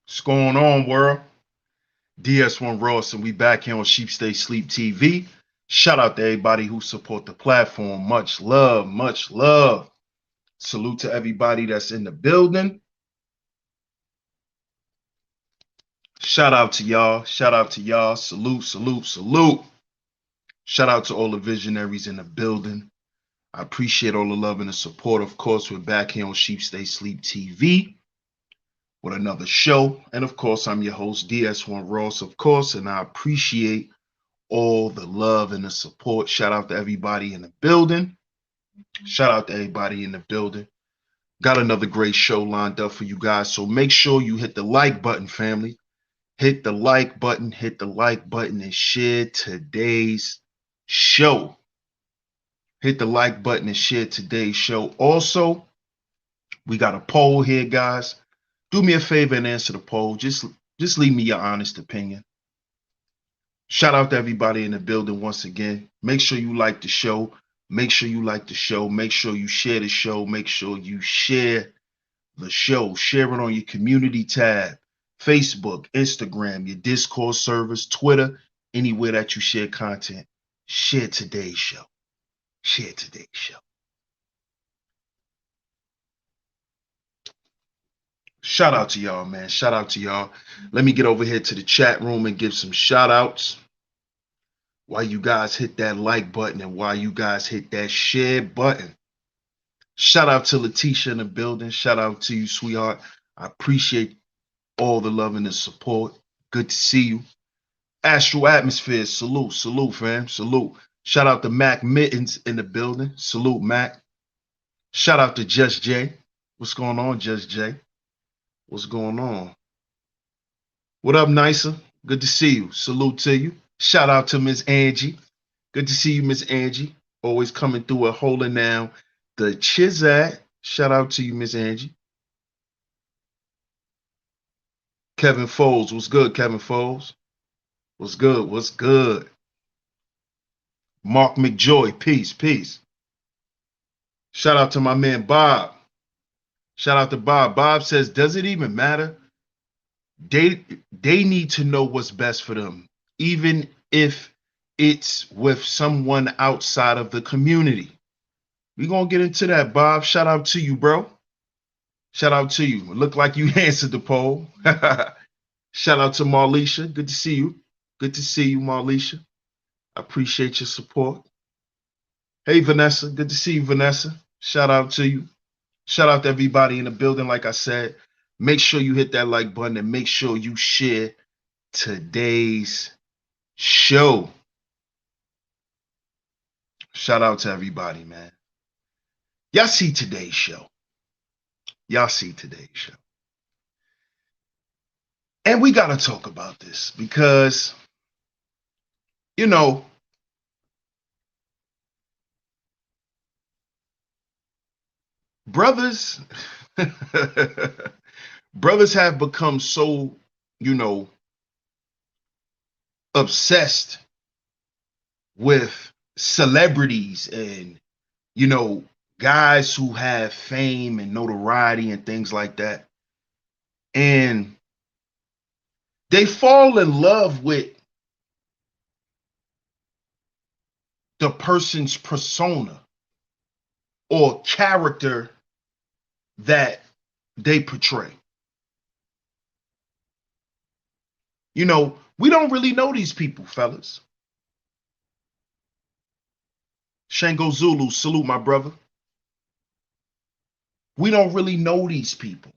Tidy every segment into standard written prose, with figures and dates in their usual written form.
What's going on, world? DS1 Ross, and we back here on Sheep Stay Sleep TV. Shout out to everybody who support the platform. Much love, much love. Salute to everybody that's in the building. Shout out to y'all. Shout out to y'all. Salute, salute, salute. Shout out to all the visionaries in the building. I appreciate all the love and the support. Of course, we're back here on Sheep Stay Sleep TV with another show. And of course, I'm your host, DS1 Ross, of course, and I appreciate all the love and the support. Shout out to everybody in the building. Shout out to everybody in the building. Got another great show lined up for you guys. So make sure you hit the like button, family. Hit the like button, and share today's show. Hit the like button and share today's show. Also, we got a poll here, guys. Do me a favor and answer the poll. Just leave me your honest opinion. Shout out to everybody in the building once again. Make sure you like the show. Make sure you like the show. Make sure you share the show. Make sure you share the show. Share it on your community tab, Facebook, Instagram, your Discord servers, Twitter, anywhere that you share content. Share today's show. Share today's show. Shout out to y'all, man. Shout out to y'all. Let me get over here to the chat room and give some shout outs. While you guys hit that like button and while you guys hit that share button. Shout out to Letitia in the building. Shout out to you, sweetheart. I appreciate all the love and the support. Good to see you. Astral Atmosphere, salute, salute, fam, salute. Shout out to Mac Mittens in the building. Salute, Mac. Shout out to Just Jay. What's going on, Just Jay? What's going on? What up, Nicer? Good to see you. Salute to you. Shout out to Miss Angie. Good to see you, Miss Angie. Always coming through and holding down the Chizat. Shout out to you, Miss Angie. Kevin Foles. What's good, Kevin Foles? What's good? What's good? Mark McJoy. Peace, peace. Shout out to my man Bob. Shout out to Bob. Bob says, does it even matter? They need to know what's best for them, even if it's with someone outside of the community. We're going to get into that, Bob. Shout out to you, bro. Shout out to you. It looked like you answered the poll. Shout out to Marlisha. Good to see you. Good to see you, Marlisha. I appreciate your support. Hey, Vanessa. Good to see you, Vanessa. Shout out to you. Shout out to everybody in the building. Like I said, make sure you hit that like button and make sure you share today's show. Shout out to everybody, man. Y'all see today's show. Y'all see today's show. And we got to talk about this because, you know, brothers have become so, obsessed with celebrities and, guys who have fame and notoriety and things like that. And they fall in love with the person's persona or character that they portray. We don't really know these people, fellas. Shango Zulu, salute my brother. We don't really know these people.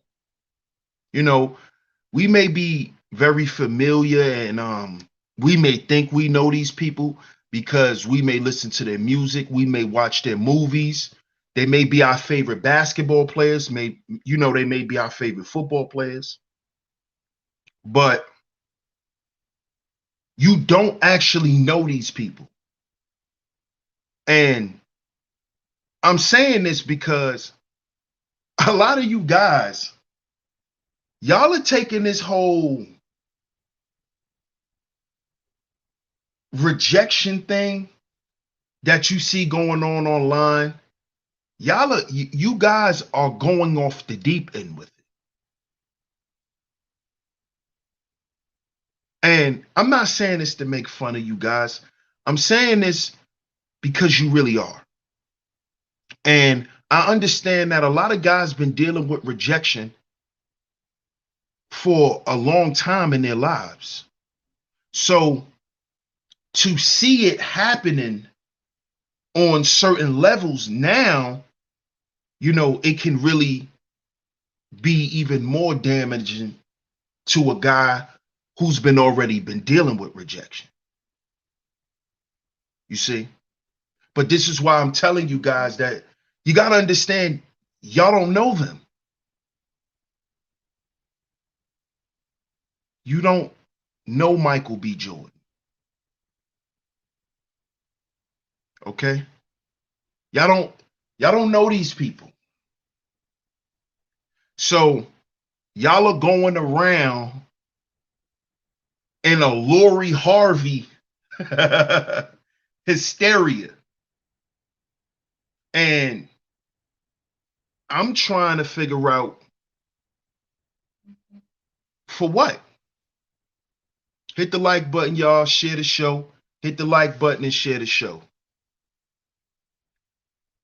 We may be very familiar and we may think we know these people because we may listen to their music, we may watch their movies. They may be our favorite basketball players, they may be our favorite football players. But you don't actually know these people. And I'm saying this because a lot of you guys, y'all are taking this whole rejection thing that you see going on online. You guys are going off the deep end with it. And I'm not saying this to make fun of you guys. I'm saying this because you really are. And I understand that a lot of guys been dealing with rejection for a long time in their lives. So to see it happening on certain levels now, it can really be even more damaging to a guy who's already been dealing with rejection. You see? But this is why I'm telling you guys that you got to understand, y'all don't know them. You don't know Michael B. Jordan. Okay? Y'all don't know these people. So y'all are going around in a Lori Harvey hysteria. And I'm trying to figure out for what? Hit the like button, y'all. Share the show. Hit the like button and share the show.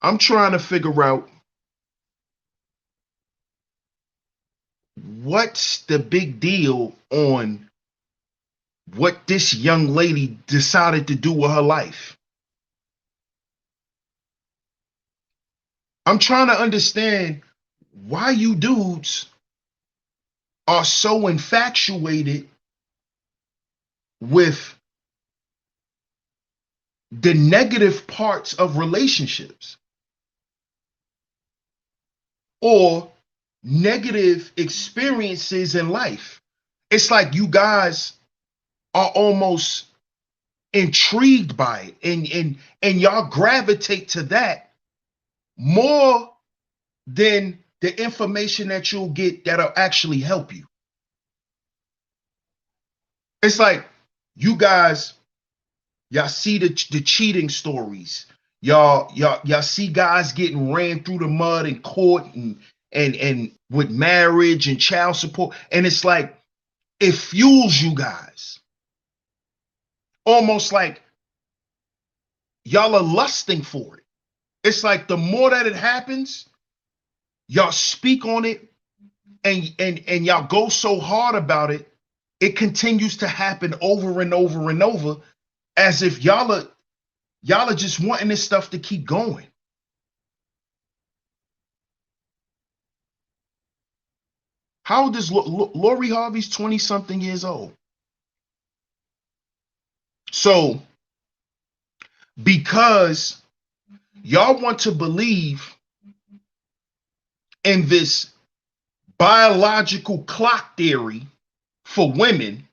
I'm trying to figure out what's the big deal on what this young lady decided to do with her life. I'm trying to understand why you dudes are so infatuated with the negative parts of relationships or negative experiences in life. It's like you guys are almost intrigued by it, and y'all gravitate to that more than the information that you'll get that'll actually help you. It's like you guys, y'all see the cheating stories. Y'all see guys getting ran through the mud in court and with marriage and child support. And it's like it fuels you guys. Almost like y'all are lusting for it. It's like the more that it happens, y'all speak on it and y'all go so hard about it, it continues to happen over and over and over, as if y'all are just wanting this stuff to keep going. How old is Lori Harvey's 20-something years old? So because y'all want to believe in this biological clock theory for women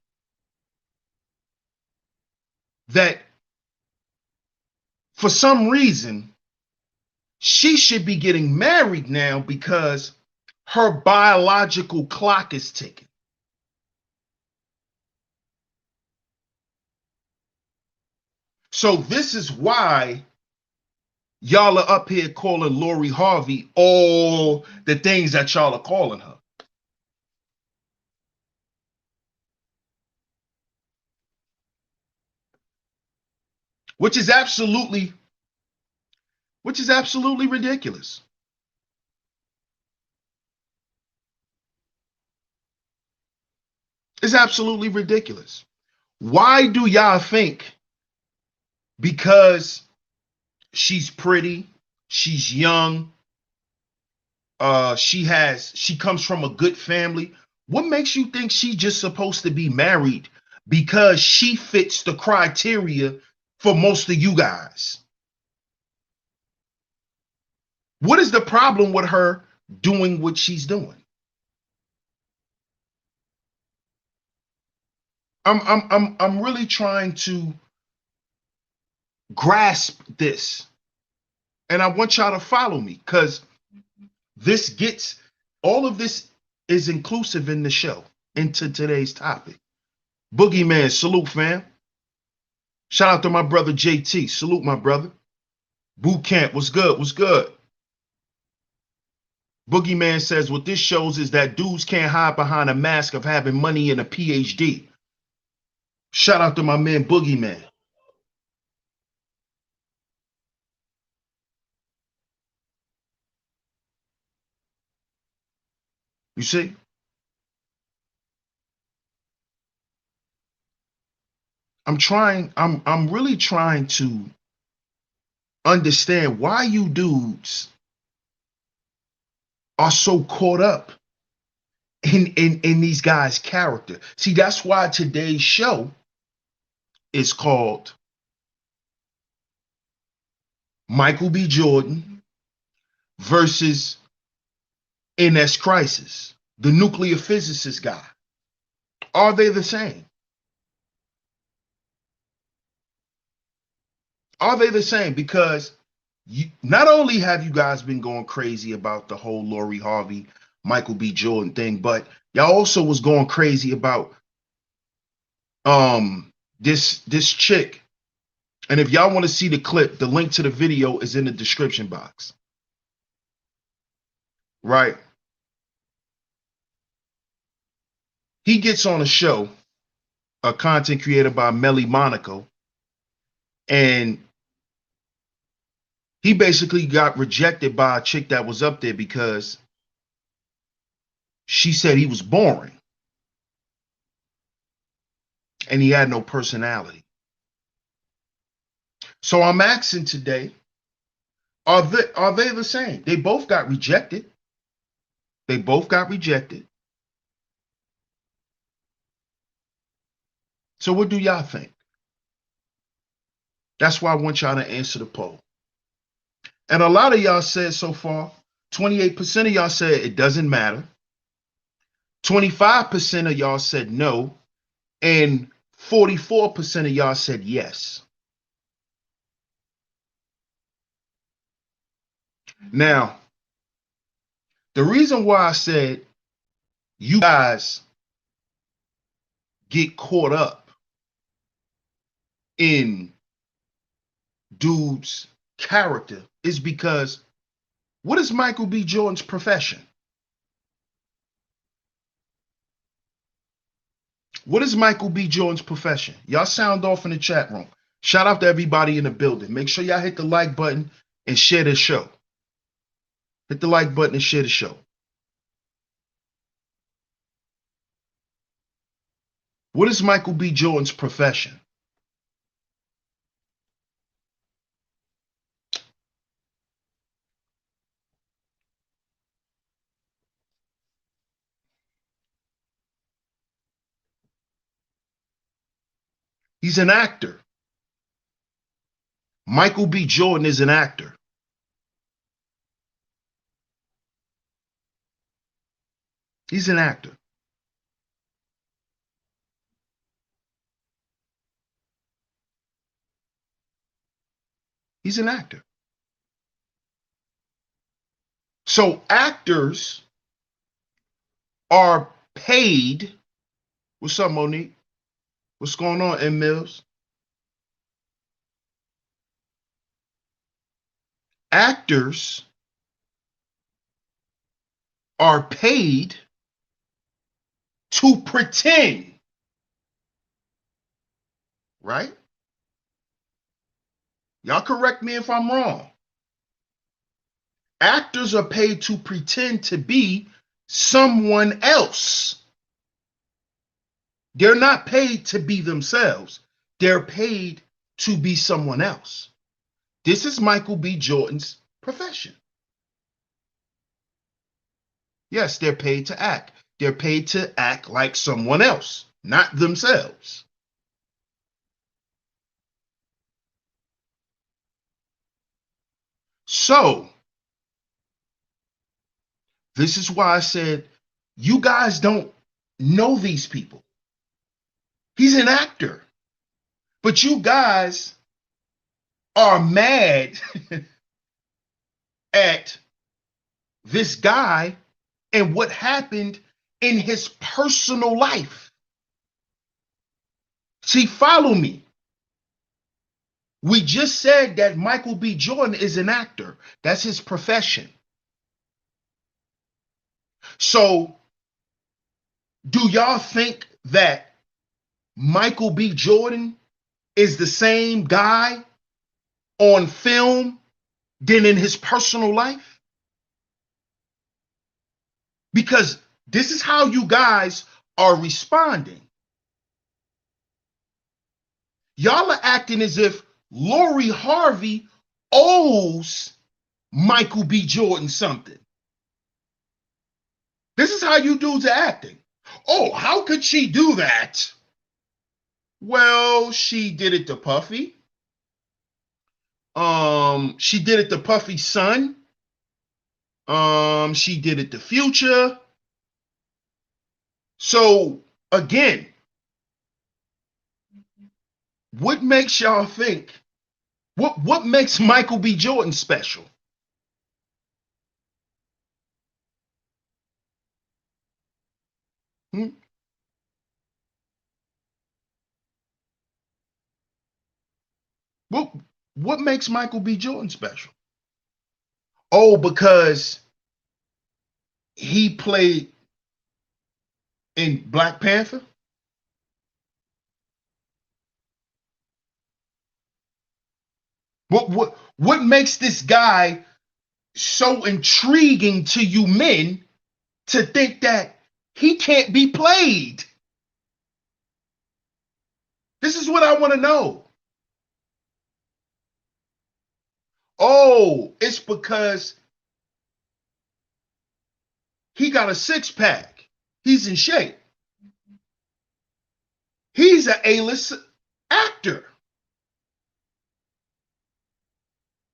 that for some reason she should be getting married now because her biological clock is ticking. So this is why y'all are up here calling Lori Harvey all the things that y'all are calling her. Which is absolutely ridiculous. It's absolutely ridiculous. Why do y'all think because she's pretty, she's young, she comes from a good family, what makes you think she's just supposed to be married because she fits the criteria for most of you guys? What is the problem with her doing what she's doing? I'm really trying to grasp this, and I want y'all to follow me, because all of this is inclusive in the show, into today's topic. Boogeyman, salute, fam. Shout out to my brother JT. Salute, my brother. Boot camp, what's good? What's good? Boogeyman says what this shows is that dudes can't hide behind a mask of having money and a PhD. Shout out to my man Boogeyman. You see? I'm really trying to understand why you dudes are so caught up in these guys' character. See, that's why today's show is called Michael B. Jordan versus NS Crisis, the nuclear physicist guy. Are they the same? Are they the same? Because not only have you guys been going crazy about the whole Lori Harvey, Michael B. Jordan thing, but y'all also was going crazy about this chick. And if y'all want to see the clip, the link to the video is in the description box. Right? He gets on a show, a content creator by Melly Monaco, and he basically got rejected by a chick that was up there because she said he was boring and he had no personality. So I'm asking today, are they the same? They both got rejected. They both got rejected. So what do y'all think? That's why I want y'all to answer the poll. And a lot of y'all said so far, 28% of y'all said it doesn't matter. 25% of y'all said no. And 44% of y'all said yes. Now, the reason why I said you guys get caught up in dude's character is because what is Michael B. Jordan's profession? What is Michael B. Jordan's profession? Y'all sound off in the chat room. Shout out to everybody in the building. Make sure y'all hit the like button and share this show. Hit the like button and share the show. What is Michael B. Jordan's profession? He's an actor. Michael B. Jordan is an actor. He's an actor. He's an actor. So actors are paid. What's up, Monique? What's going on, M. Mills? Actors are paid to pretend, right? Y'all correct me if I'm wrong. Actors are paid to pretend to be someone else. They're not paid to be themselves. They're paid to be someone else. This is Michael B. Jordan's profession. Yes, they're paid to act. They're paid to act like someone else, not themselves. So, this is why I said, you guys don't know these people. He's an actor. But you guys are mad at this guy and what happened in his personal life. See, follow me. We just said that Michael B. Jordan is an actor. That's his profession. So, do y'all think that Michael B. Jordan is the same guy on film than in his personal life? Because this is how you guys are responding. Y'all are acting as if Lori Harvey owes Michael B. Jordan something. This is how you dudes are acting. Oh, how could she do that? Well, she did it to Puffy. She did it to Puffy's son. She did it to Future. So again, what makes y'all think? What makes Michael B. Jordan special? Hmm? What what makes Michael B. Jordan special? Oh, because he played in Black Panther? What makes this guy so intriguing to you men to think that he can't be played? This is what I want to know. Oh, it's because he got a six-pack. He's in shape. He's an A-list actor,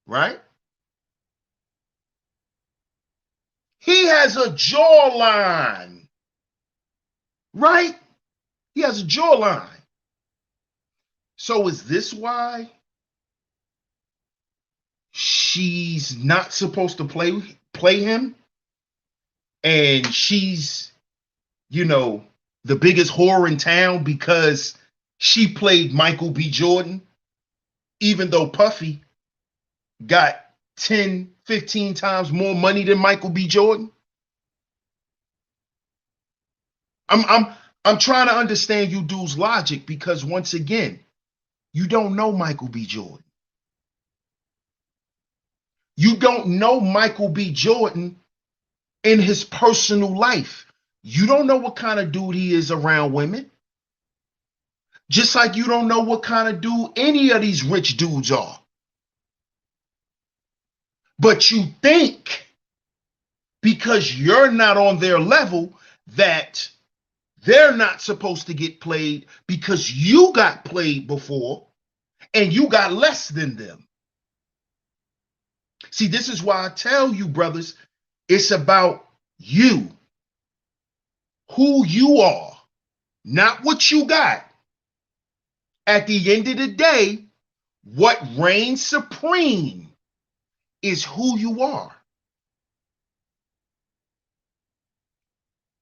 right? He has a jawline, right? He has a jawline. So is this why she's not supposed to play him? And she's, you know, the biggest whore in town because she played Michael B. Jordan, even though Puffy got 10, 15 times more money than Michael B. Jordan? I'm I'm I'm trying to understand you dudes' logic because once again, you don't know Michael B. Jordan. You don't know Michael B. Jordan in his personal life. You don't know what kind of dude he is around women. Just like you don't know what kind of dude any of these rich dudes are. But you think because you're not on their level that they're not supposed to get played because you got played before and you got less than them. See, this is why I tell you, brothers, it's about you, who you are, not what you got. At the end of the day, what reigns supreme is who you are.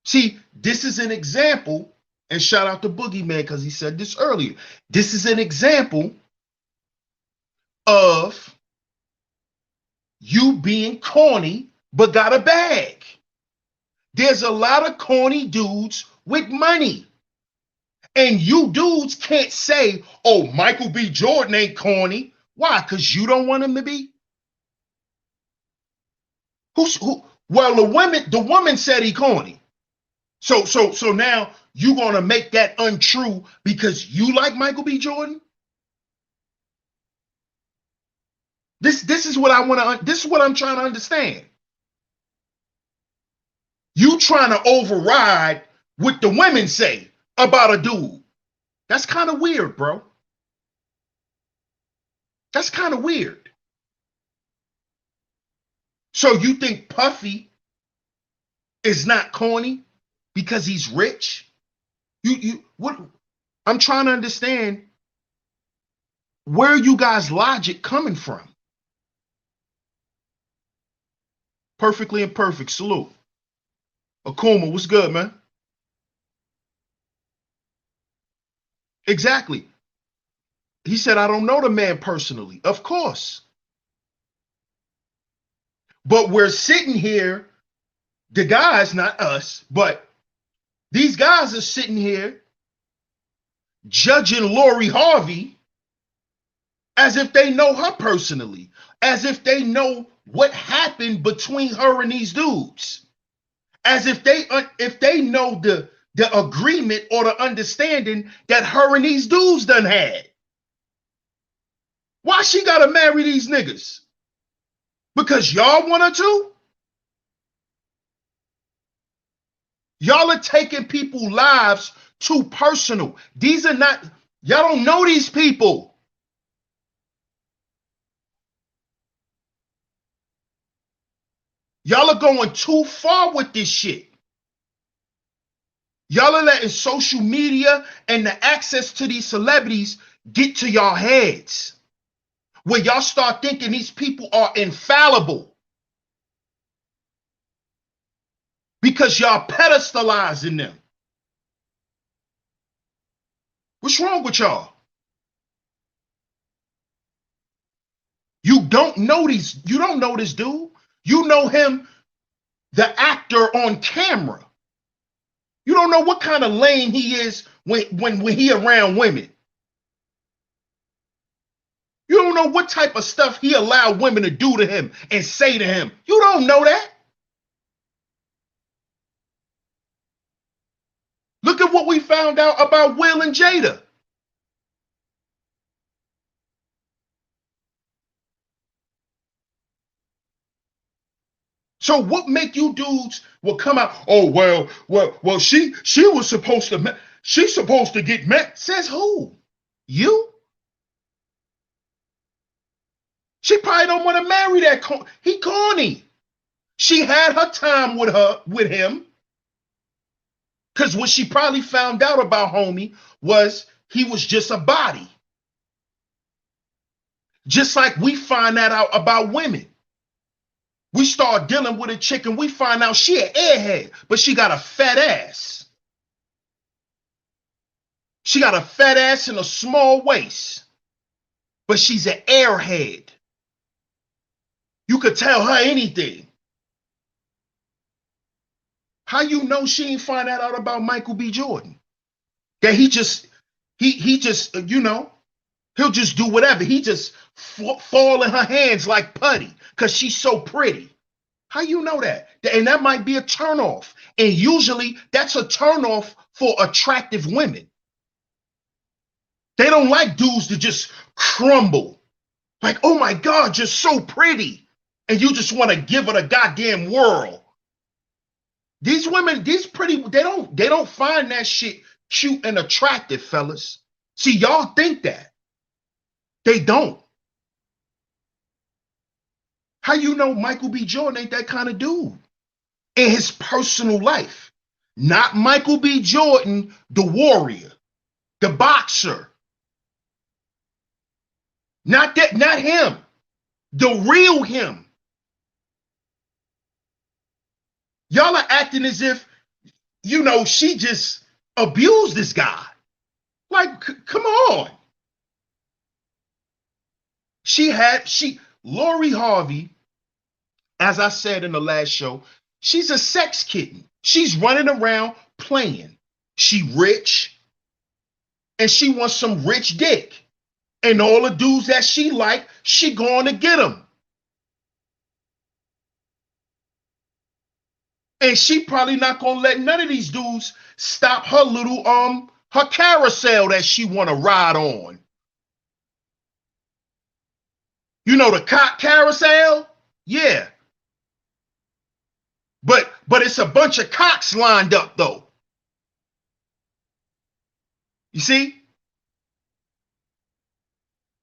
See, this is an example, and shout out to Boogeyman because he said this earlier. This is an example of you being corny but got a bag. There's a lot of corny dudes with money. And you dudes can't say, oh, Michael B. Jordan ain't corny. Why? Because you don't want him to be? Who? Well, the woman said he corny. So now you gonna make that untrue because you like Michael B. Jordan? This is what I want to. This is what I'm trying to understand. You trying to override what the women say about a dude? That's kind of weird, bro. That's kind of weird. So you think Puffy is not corny because he's rich? You what? I'm trying to understand where you guys' logic coming from. Perfectly imperfect. Salute. Akuma, what's good, man? Exactly. He said, I don't know the man personally. Of course. But we're sitting here, the guys, not us, but these guys are sitting here judging Lori Harvey as if they know her personally, as if they know what happened between her and these dudes, as if they know the agreement or the understanding that her and these dudes done had. Why she gotta marry these niggas? Because y'all want her to? Y'all are taking people's lives too personal. These are not, y'all don't know these people. Y'all are going too far with this shit. Y'all are letting social media and the access to these celebrities get to y'all heads, where y'all start thinking these people are infallible because y'all pedestalizing them. What's wrong with y'all? You don't know these. You don't know this dude. You know him, the actor on camera. You don't know what kind of lame he is when he around women. You don't know what type of stuff he allowed women to do to him and say to him. You don't know that. Look at what we found out about Will and Jada. So what make you dudes will come out? Oh well. She was supposed to. She's supposed to get met. Says who? You? She probably don't want to marry that. He corny. She had her time with him, because what she probably found out about homie was he was just a body. Just like we find that out about women. We start dealing with a chick and we find out she an airhead, but she got a fat ass. She got a fat ass and a small waist, but she's an airhead. You could tell her anything. How you know she ain't find that out about Michael B. Jordan? That he just he'll just do whatever. He just fall in her hands like putty because she's so pretty. How you know that? And that might be a turnoff. And usually that's a turnoff for attractive women. They don't like dudes to just crumble. Like, oh my God, you're so pretty. And you just want to give it a goddamn whirl. These women, these pretty, they don't find that shit cute and attractive, fellas. See, y'all think that. They don't. How you know Michael B. Jordan ain't that kind of dude in his personal life? Not Michael B. Jordan, the warrior, the boxer. Not that, not him. The real him. Y'all are acting as if, she just abused this guy. Like, come on. Lori Harvey, as I said in the last show, she's a sex kitten. She's running around playing. She rich, and she wants some rich dick. And all the dudes that she like, she going to get them. And she probably not gonna let none of these dudes stop her little her carousel that she wanna ride on. You know the cock carousel? Yeah. But it's a bunch of cocks lined up though. You see?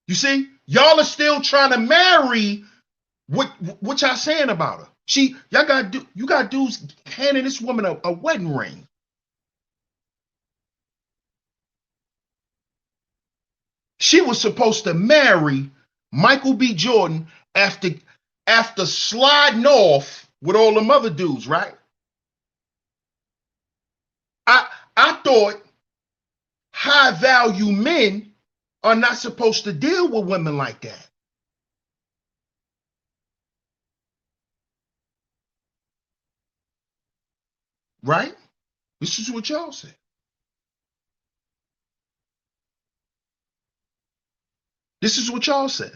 You see? Y'all are still trying to marry what y'all saying about her. You got dudes handing this woman a wedding ring. She was supposed to marry Michael B. Jordan after sliding off with all them other dudes, right? I thought high value men are not supposed to deal with women like that. Right? This is what y'all say. This is what y'all said.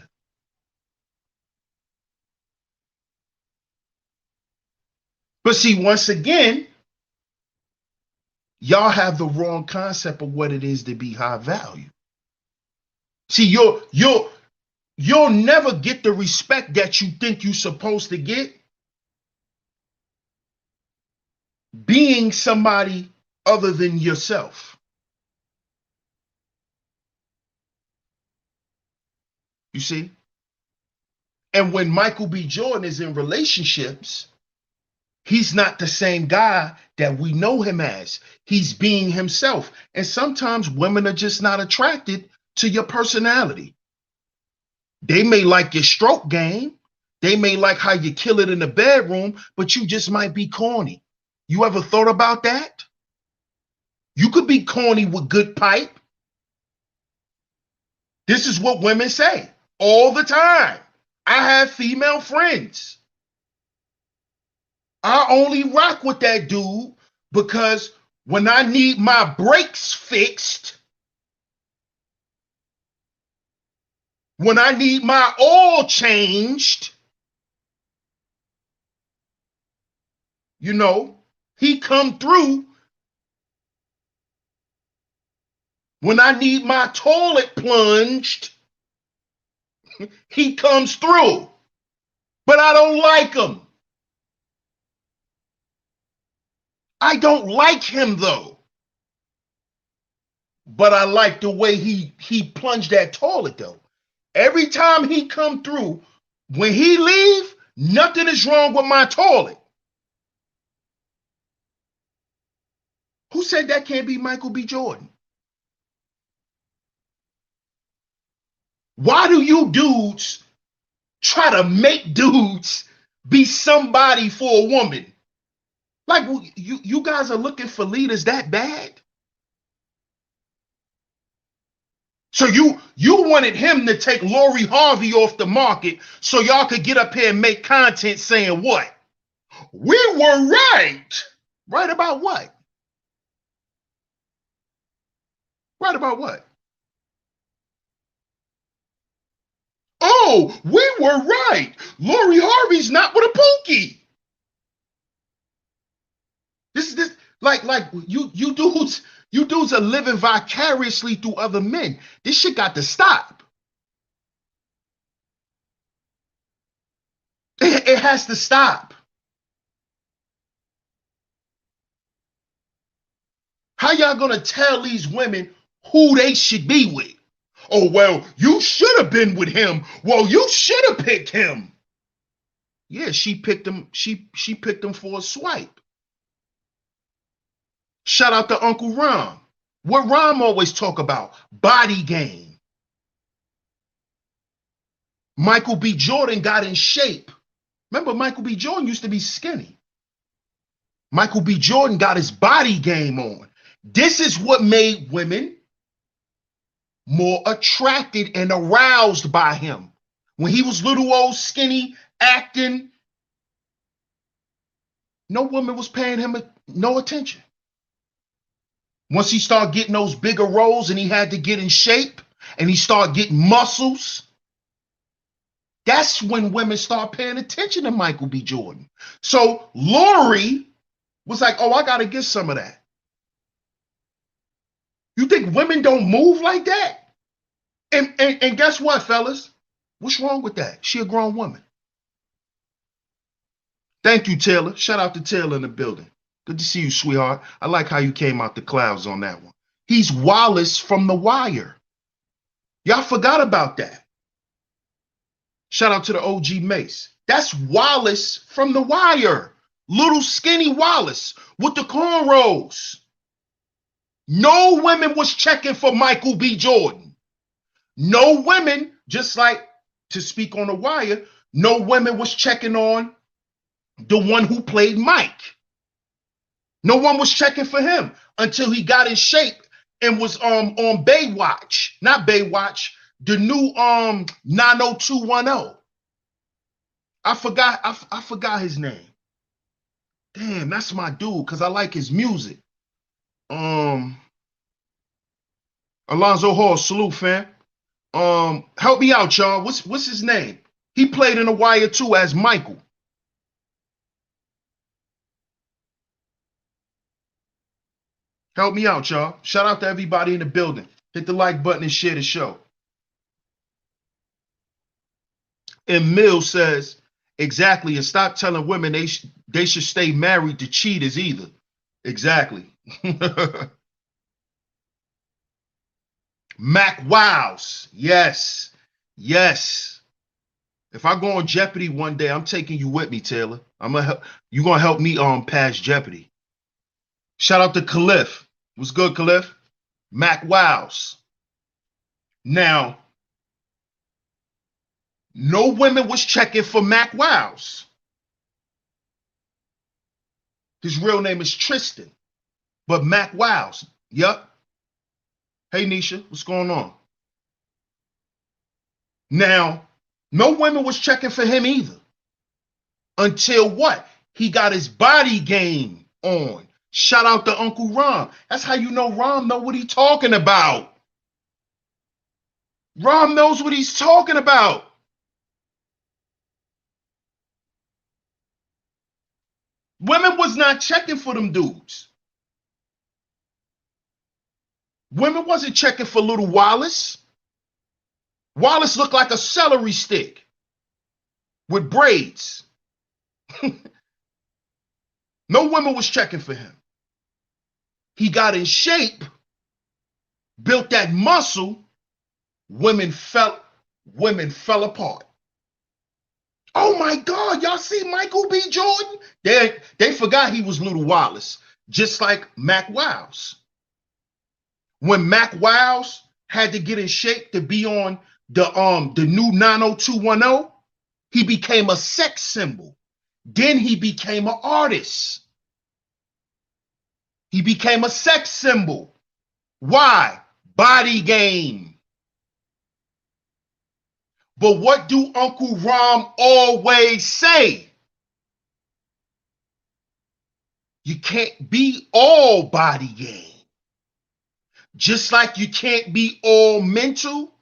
But see, once again, y'all have the wrong concept of what it is to be high value. See, you'll never get the respect that you think you're supposed to get being somebody other than yourself. You see? And when Michael B. Jordan is in relationships, he's not the same guy that we know him as. He's being himself. And sometimes women are just not attracted to your personality. They may like your stroke game. They may like how you kill it in the bedroom, but you just might be corny. You ever thought about that? You could be corny with good pipe. This is what women say all the time. I have female friends. I only rock with that dude because when I need my brakes fixed, when I need my oil changed, you know, he come through. When I need my toilet plunged, he comes through. But I don't like him. I don't like him though. But I like the way he plunged that toilet though. Every time he come through, when he leave, nothing is wrong with my toilet. Who said that can't be Michael B. Jordan? Why do you dudes try to make dudes be somebody for a woman? Like, you guys are looking for leaders that bad? So you wanted him to take Lori Harvey off the market so y'all could get up here and make content saying what? We were right. Right about what? Right about what? Oh, we were right. Lori Harvey's not with a pookie. This like you dudes are living vicariously through other men. This shit got to stop. It has to stop. How y'all gonna tell these women who they should be with? Oh, well, you should have been with him. Well, you should have picked him. Yeah, she picked him. She picked him for a swipe. Shout out to Uncle Rom. What Rom always talk about? Body game. Michael B. Jordan got in shape. Remember, Michael B. Jordan used to be skinny. Michael B. Jordan got his body game on. This is what made women more attracted and aroused by him. When he was little old skinny acting, no woman was paying him no attention. Once he started getting those bigger roles and he had to get in shape and he started getting muscles, that's when women start paying attention to Michael B. Jordan. So Lori was like, oh, I got to get some of that. You think women don't move like that? And guess what, fellas? What's wrong with that? She a grown woman. Thank you, Taylor. Shout out to Taylor in the building. Good to see you, sweetheart. I like how you came out the clouds on that one. He's Wallace from The Wire. Y'all forgot about that. Shout out to the OG Mace. That's Wallace from The Wire. Little skinny Wallace with the cornrows. No women was checking for Michael B. Jordan. No women, just like to speak on The Wire, no women was checking on the one who played Mike. No one was checking for him until he got in shape and was on Baywatch. Not Baywatch, the new 90210. I forgot his name. Damn, that's my dude, because I like his music. Alonzo Hall, salute, fam. Help me out, y'all. What's his name? He played in The Wire too as Michael. Help me out, y'all. Shout out to everybody in the building. Hit the like button and share the show. And Mill says, exactly, and stop telling women they should stay married to cheaters either. Exactly. Mac Wows. Yes. Yes. If I go on Jeopardy one day, I'm taking you with me, Taylor. You gonna help me pass Jeopardy. Shout out to Khalif. What's good, Khalif? Mac Wows. Now, no women was checking for Mac Wows. His real name is Tristan, but Mac Wows. Yup. Hey, Nisha, what's going on? Now, no women was checking for him either. Until what? He got his body game on. Shout out to Uncle Rom. That's how you know Rom know what he's talking about. Rom knows what he's talking about. Women was not checking for them dudes. Women wasn't checking for little Wallace. Wallace looked like a celery stick with braids. No woman was checking for him. He got in shape, built that muscle. Women fell apart. Oh my God, y'all see Michael B. Jordan? They forgot he was little Wallace, just like Mac Wows. When Mac Wows had to get in shape to be on the new 90210, he became a sex symbol. Then he became an artist. He became a sex symbol. Why? Body game. But what do Uncle Rom always say? You can't be all body game. Just like you can't be all mental,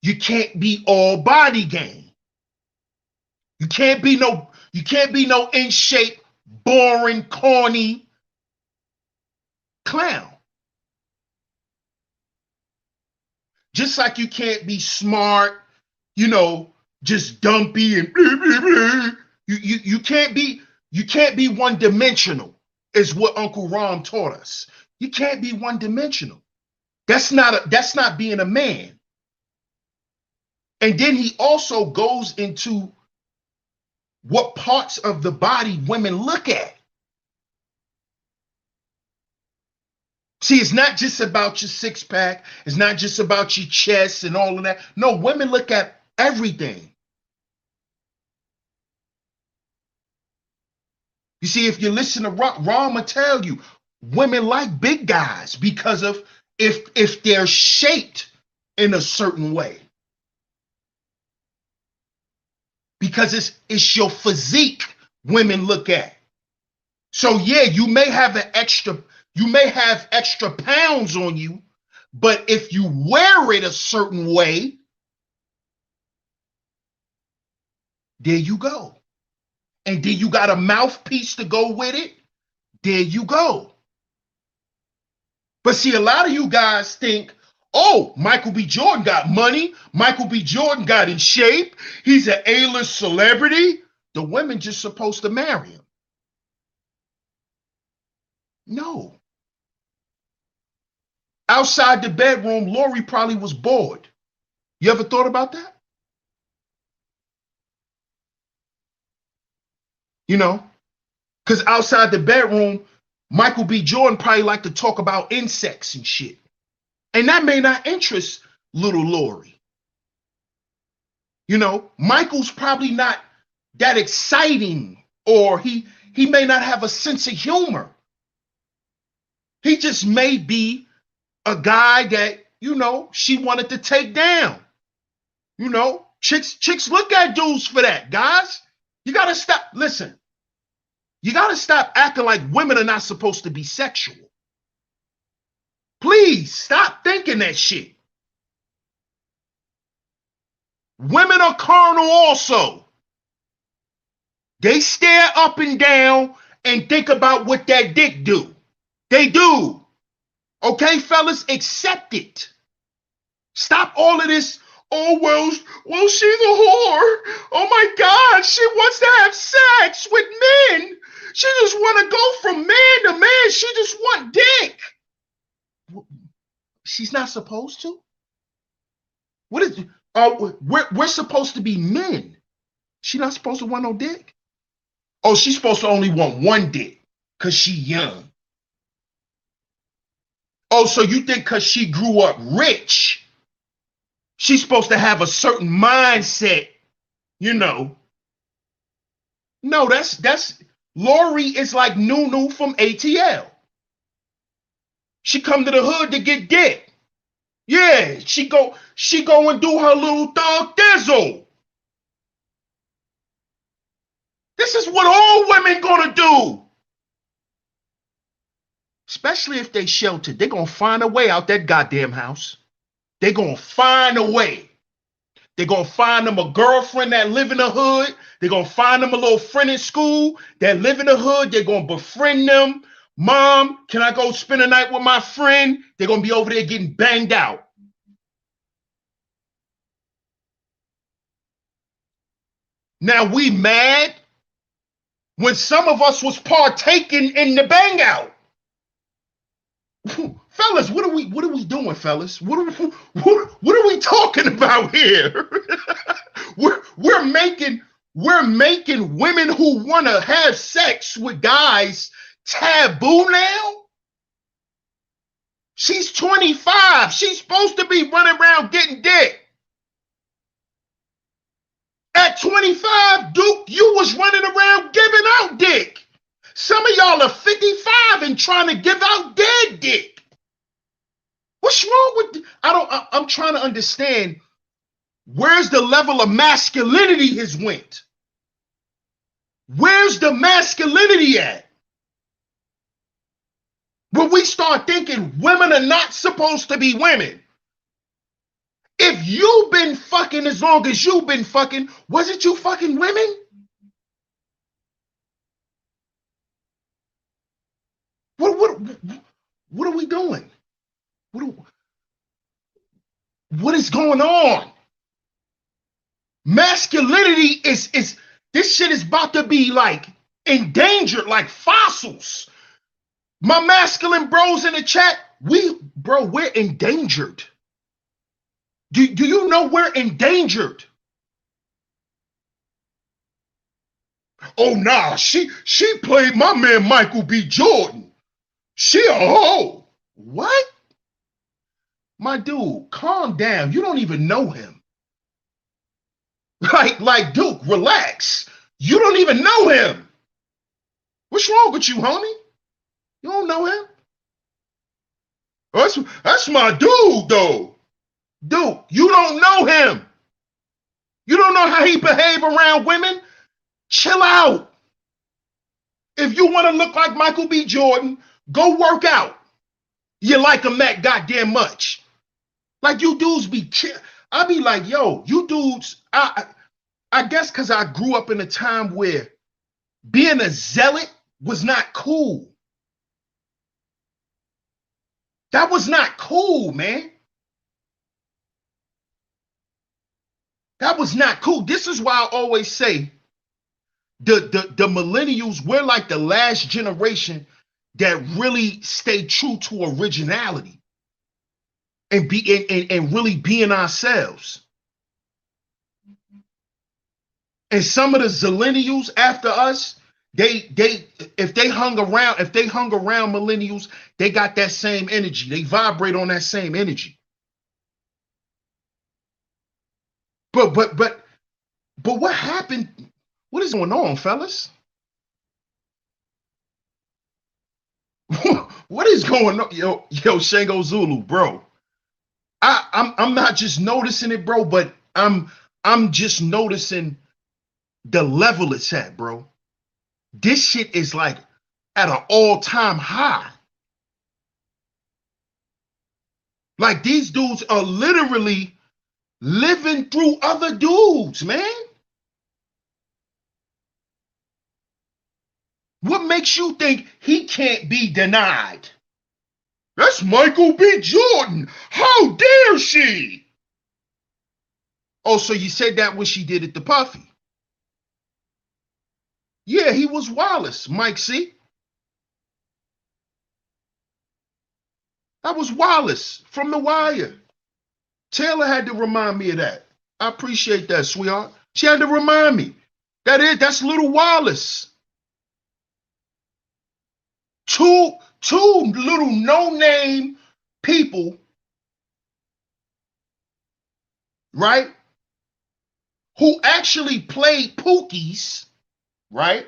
you can't be all body game. You can't be no in shape, boring, corny clown. Just like you can't be smart, just dumpy and blah, blah, blah. You can't be one dimensional, is what Uncle Rom taught us. You can't be one dimensional. That's not being a man. And then he also goes into what parts of the body women look at. See, it's not just about your six pack. It's not just about your chest and all of that. No, women look at everything. You see, if you listen to Ron will tell you, women like big guys because of if they're shaped in a certain way. Because it's your physique women look at. So yeah, you may have extra pounds on you, but if you wear it a certain way, there you go. And then you got a mouthpiece to go with it, there you go. But see, a lot of you guys think, oh, Michael B. Jordan got money. Michael B. Jordan got in shape. He's an A-list celebrity. The women just supposed to marry him. No. Outside the bedroom, Lori probably was bored. You ever thought about that? Because outside the bedroom, Michael B. Jordan probably liked to talk about insects and shit. And that may not interest little Lori. Michael's probably not that exciting, or he may not have a sense of humor. He just may be a guy that, she wanted to take down. Chicks look at dudes for that, guys. You got to stop. Listen, you got to stop acting like women are not supposed to be sexual. Please stop thinking that shit. Women are carnal also. They stare up and down and think about what that dick do. They do. Okay, fellas, accept it. Stop all of this. Oh, well, she's a whore. Oh my God, she wants to have sex with men. She just want to go from man to man. She just want dick. She's not supposed to. What is? We're supposed to be men. She's not supposed to want no dick. Oh, she's supposed to only want one dick because she young. Oh, so you think because she grew up rich, she's supposed to have a certain mindset, you know? No, that's Lori is like Nunu from ATL. She come to the hood to get dick. Yeah, she go and do her little thug thizzle. This is what all women gonna do. Especially if they sheltered. They're gonna find a way out that goddamn house. They're gonna find a way. They're gonna find them a girlfriend that live in the hood. They're gonna find them a little friend in school that live in the hood. They're gonna befriend them. Mom, can I go spend a night with my friend? They're gonna be over there getting banged out. Now we mad when some of us was partaking in the bang out. Fellas, what are we doing, fellas? What are we talking about here? we're making women who want to have sex with guys taboo now. She's 25. She's supposed to be running around getting dick. At 25, Duke, you was running around giving out dick. Some of y'all are 55 and trying to give out dead dick. What's wrong with? I'm trying to understand where's the level of masculinity has went. Where's the masculinity at? When we start thinking women are not supposed to be women. If you've been fucking as long as you've been fucking, wasn't you fucking women? What are we doing? What is going on? Masculinity is this shit is about to be like endangered, like fossils. My masculine bros in the chat, we're endangered. Do you know we're endangered? Oh nah, she played my man Michael B. Jordan. She a hoe. What? My dude, calm down. You don't even know him. Like Duke, relax. You don't even know him. What's wrong with you, homie? You don't know him? That's my dude, though. Dude, you don't know him. You don't know how he behave around women? Chill out. If you want to look like Michael B. Jordan, go work out. You like him that goddamn much. Like you dudes be, I be like, yo, you dudes, I guess because I grew up in a time where being a zealot was not cool. That was not cool, man. That was not cool. This is why I always say the millennials, we're like the last generation that really stay true to originality and really being ourselves. And some of the zillennials after us, if they hung around millennials, they got that same energy. They vibrate on that same energy. But what happened? What is going on, fellas? What is going on? Yo, Shango Zulu, bro. I'm not just noticing it, bro, but I'm just noticing the level it's at, bro. This shit is like at an all-time high. Like these dudes are literally living through other dudes, man. What makes you think he can't be denied? That's Michael B. Jordan. How dare she? Oh, so you said that when she did it to Puffy? Yeah, he was Wallace, Mike C. That was Wallace from The Wire. Taylor had to remind me of that. I appreciate that, sweetheart. She had to remind me. That's little Wallace. Two little no-name people, right? Who actually played Pookies, right?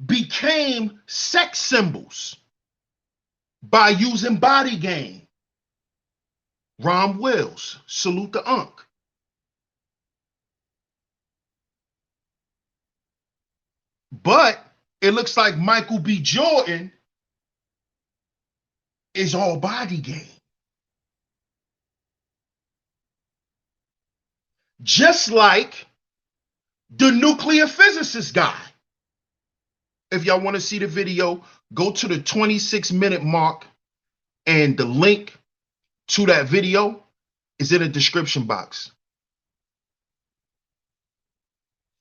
Became sex symbols by using body game. Ron Wills, salute the Unc. But it looks like Michael B. Jordan is all body game. Just like the nuclear physicist guy. If y'all want to see the video, go to the 26-minute mark, and the link to that video is in the description box.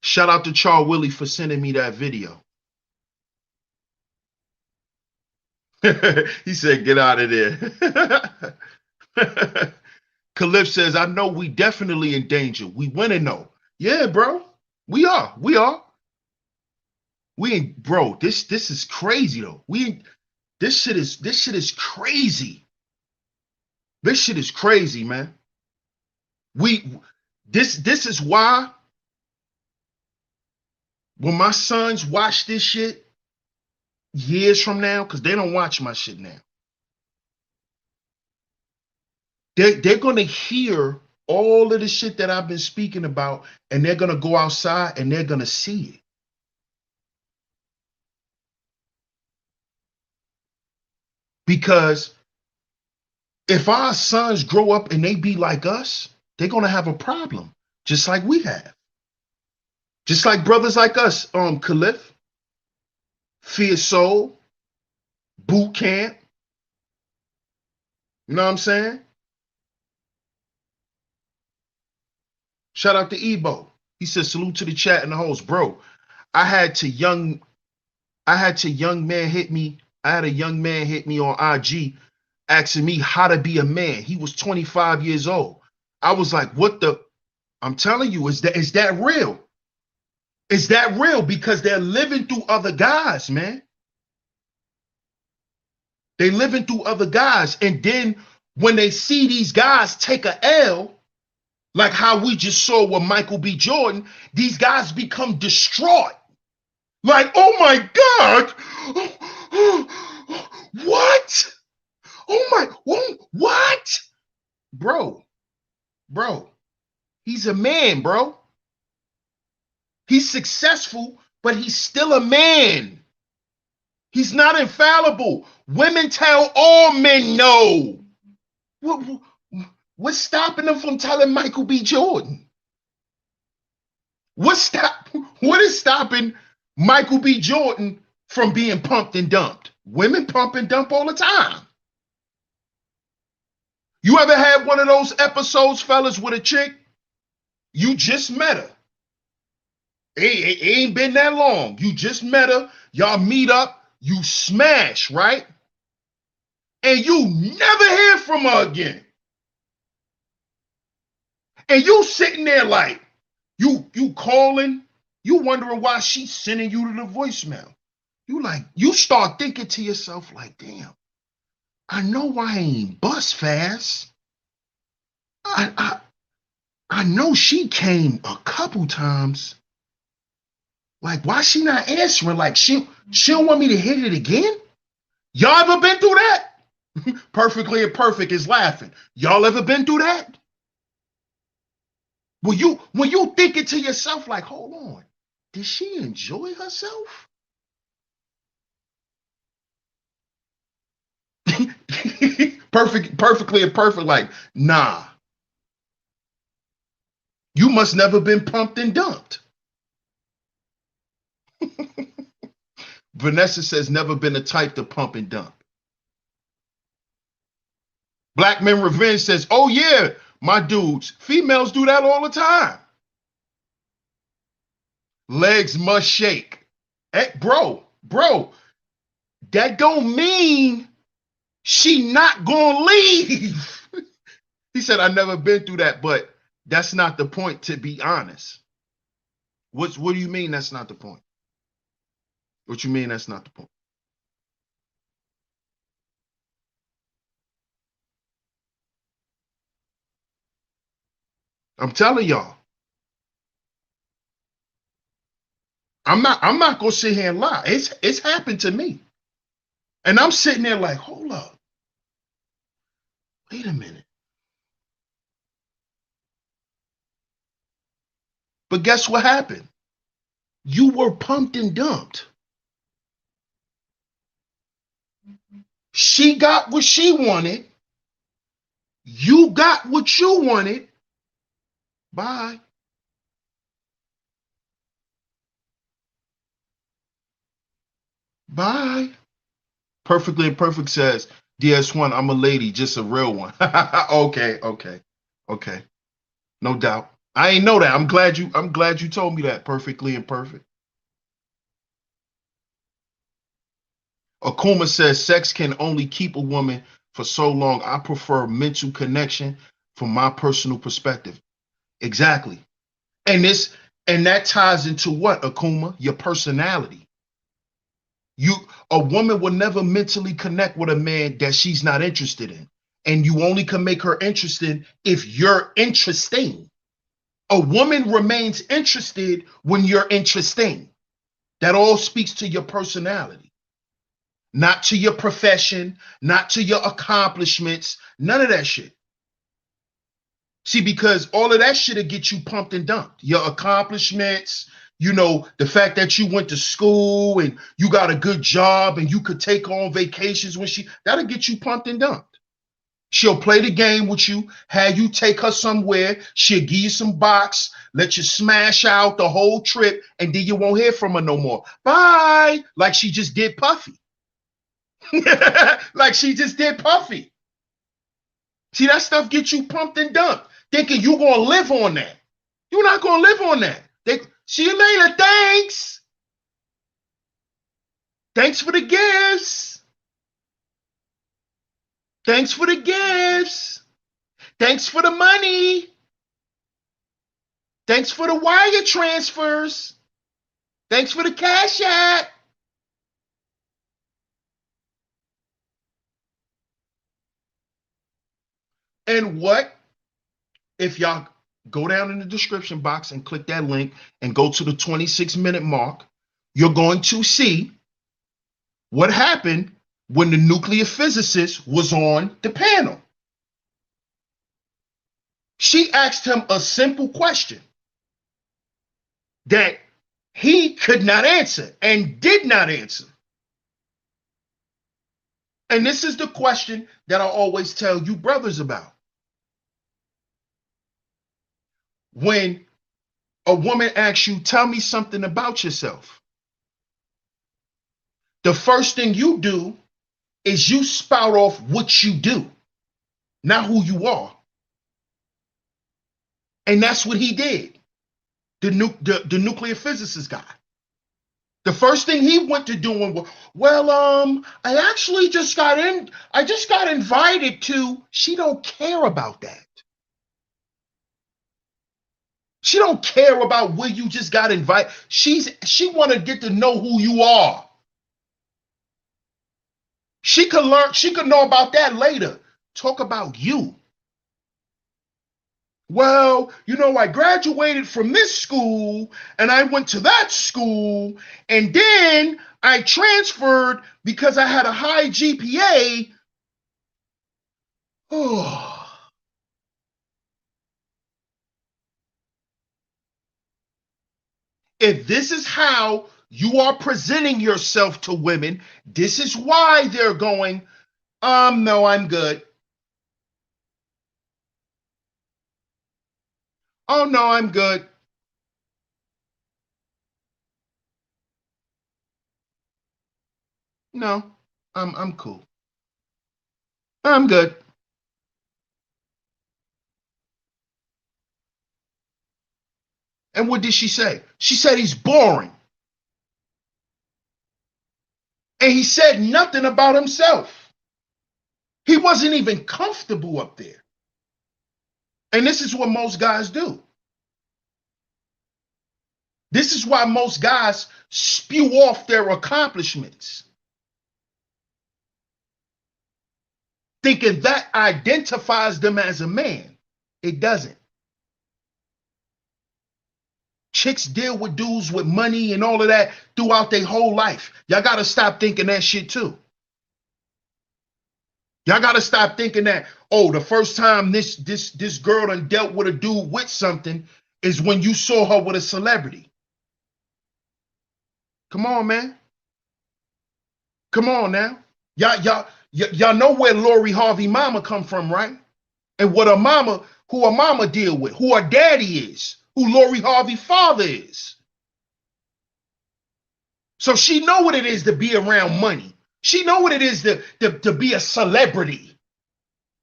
Shout out to Char Willie for sending me that video. He said, get out of there. Khalif says, I know we definitely in danger. We winning though. Yeah, bro. We are. Bro, this is crazy though. This shit is crazy. This shit is crazy, man. This is why when my sons watch this shit years from now, because they don't watch my shit now, they're gonna hear all of the shit that I've been speaking about, and they're gonna go outside and they're gonna see it. Because if our sons grow up and they be like us, they're gonna have a problem, just like we have. Just like brothers like us, Khalif, Fear Soul, Boot Camp. You know what I'm saying? Shout out to Ebo. He says, salute to the chat and the host. Bro, I had a young man hit me on IG asking me how to be a man. He was 25 years old. I was like, what the? I'm telling you, is that real? Is that real? Because they're living through other guys, man. They living through other guys. And then when they see these guys take a L, like how we just saw with Michael B. Jordan, these guys become distraught. Like, oh my God. What? Oh my, what? Bro, he's a man, bro. He's successful, but he's still a man. He's not infallible. Women tell all men no. What's stopping them from telling Michael B. Jordan? What is stopping Michael B. Jordan from being pumped and dumped? Women pump and dump all the time. You ever had one of those episodes, fellas, with a chick? You just met her. It ain't been that long. You just met her. Y'all meet up. You smash, right? And you never hear from her again. And you sitting there like, you calling, you wondering why she's sending you to the voicemail. You start thinking to yourself like, damn, I know I ain't bust fast. I know she came a couple times. Like, why she not answering? Like, she don't want me to hit it again? Y'all ever been through that? Perfectly Imperfect is laughing. Y'all ever been through that? When you thinking to yourself like, hold on, did she enjoy herself? Perfectly imperfect. Like, nah, you must never been pumped and dumped. Vanessa says never been the type to pump and dump. Black Men Revenge says, oh yeah, my dudes, females do that all the time. Legs must shake. Hey, bro, that don't mean she not gonna leave. He said, I never been through that, but that's not the point, to be honest. What do you mean that's not the point? What you mean that's not the point? I'm telling y'all. I'm not gonna sit here and lie. It's happened to me. And I'm sitting there like, hold up. Wait a minute. But guess what happened? You were pumped and dumped. She got what she wanted. You got what you wanted. Bye. Bye. Perfectly Imperfect says, DS1, I'm a lady, just a real one. Okay. No doubt. I ain't know that. I'm glad you told me that. Perfectly Imperfect. Akuma says sex can only keep a woman for so long. I prefer mental connection from my personal perspective. Exactly. And this and that ties into what, Akuma? Your personality. You A woman will never mentally connect with a man that she's not interested in. And you only can make her interested if you're interesting. A woman remains interested when you're interesting. That all speaks to your personality, not to your profession, not to your accomplishments, none of that shit. See, because all of that shit'll get you pumped and dumped. Your accomplishments, the fact that you went to school and you got a good job and you could take on vacations that'll get you pumped and dumped. She'll play the game with you, have you take her somewhere, she'll give you some box, let you smash out the whole trip, and then you won't hear from her no more. Bye. Like she just did Puffy. Like she just did Puffy. See, that stuff gets you pumped and dumped, thinking you're going to live on that. You're not going to live on that. See you later. Thanks. Thanks for the gifts. Thanks for the gifts. Thanks for the money. Thanks for the wire transfers. Thanks for the Cash App. And what if y'all go down in the description box and click that link and go to the 26-minute mark? You're going to see what happened when the nuclear physicist was on the panel. She asked him a simple question that he could not answer and did not answer. And this is the question that I always tell you brothers about. When a woman asks you, tell me something about yourself, the first thing you do is you spout off what you do, not who you are. And that's what he did. The nuclear physicist guy. The first thing he went to doing was, I actually just got invited to. She don't care about that. She don't care about where you just got invited. She want to get to know who you are. She could know about that later. Talk about you. Well, I graduated from this school and I went to that school and then I transferred because I had a high GPA. Oh. If this is how you are presenting yourself to women, this is why they're going, no, I'm good. Oh no, I'm good. No, I'm cool. I'm good. And what did she say? She said he's boring. And he said nothing about himself. He wasn't even comfortable up there. And this is what most guys do. This is why most guys spew off their accomplishments, thinking that identifies them as a man. It doesn't. Chicks deal with dudes with money and all of that throughout their whole life. Y'all got to stop thinking that shit too. Y'all got to stop thinking that, oh, the first time this girl done dealt with a dude with something is when you saw her with a celebrity. Come on, man. Come on now. Y'all know where Lori Harvey mama come from, right? And what her mama, who her mama deal with, who her daddy is, who Lori Harvey father is. So she know what it is to be around money. She know what it is to be a celebrity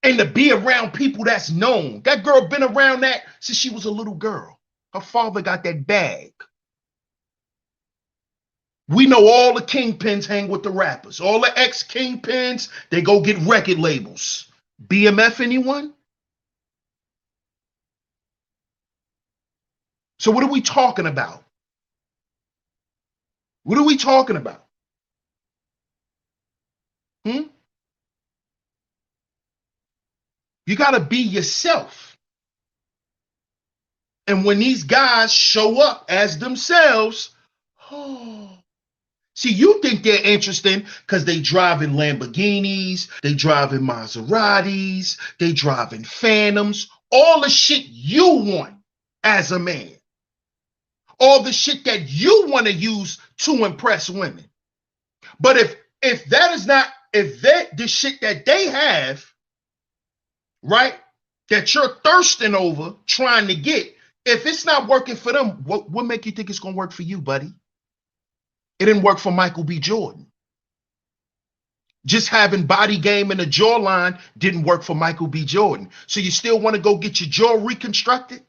and to be around people that's known. That girl been around that since she was a little girl. Her father got that bag. We know all the kingpins hang with the rappers. All the ex-kingpins, they go get record labels. BMF anyone? So what are we talking about? What are we talking about? You got to be yourself. And when these guys show up as themselves, oh, see, you think they're interesting because they driving Lamborghinis, they driving Maseratis, they driving Phantoms, all the shit you want as a man. All the shit that you want to use to impress women. But if that is not, if that the shit that they have, right, that you're thirsting over, trying to get, if it's not working for them, what make you think it's gonna work for you, buddy? It didn't work for Michael B. Jordan. Just having body game and a jawline didn't work for Michael B. Jordan. So you still want to go get your jaw reconstructed?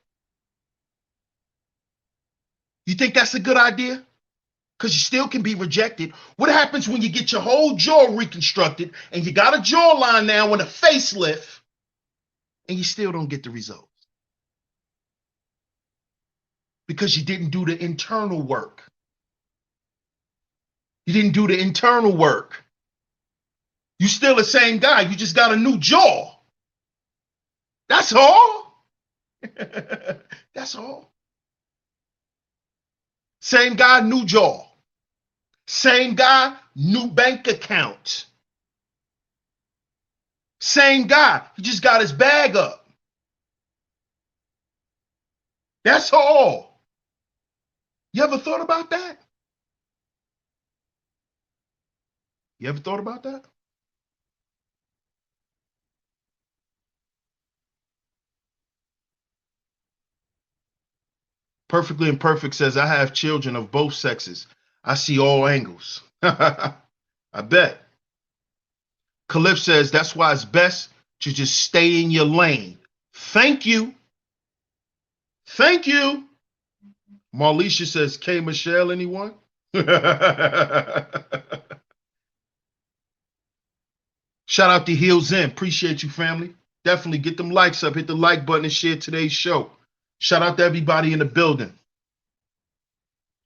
You think that's a good idea? Because you still can be rejected. What happens when you get your whole jaw reconstructed and you got a jawline now and a facelift and you still don't get the results? Because you didn't do the internal work. You didn't do the internal work. You still the same guy. You just got a new jaw. That's all. That's all. Same guy, new jaw. Same guy, new bank account. Same guy. He just got his bag up. That's all. You ever thought about that? You ever thought about that? Perfectly Imperfect says, I have children of both sexes. I see all angles. I bet. Khalif says, that's why it's best to just stay in your lane. Thank you. Thank you. Marlisha says, K. Michelle, anyone? Shout out to Heels In. Appreciate you, family. Definitely get them likes up. Hit the like button and share today's show. Shout out to everybody in the building.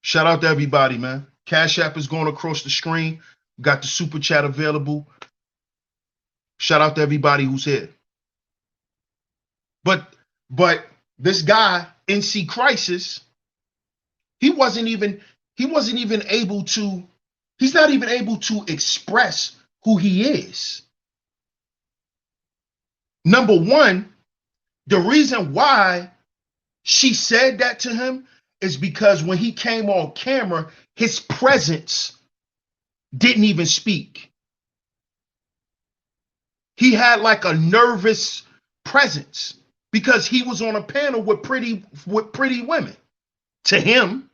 Shout out to everybody, man. Cash App is going across the screen. We got the super chat available. Shout out to everybody who's here. But this guy, NC Crisis, he's not even able to express who he is. Number one, the reason why she said that to him is because when he came on camera, his presence didn't even speak. He had like a nervous presence because he was on a panel with pretty women. To him,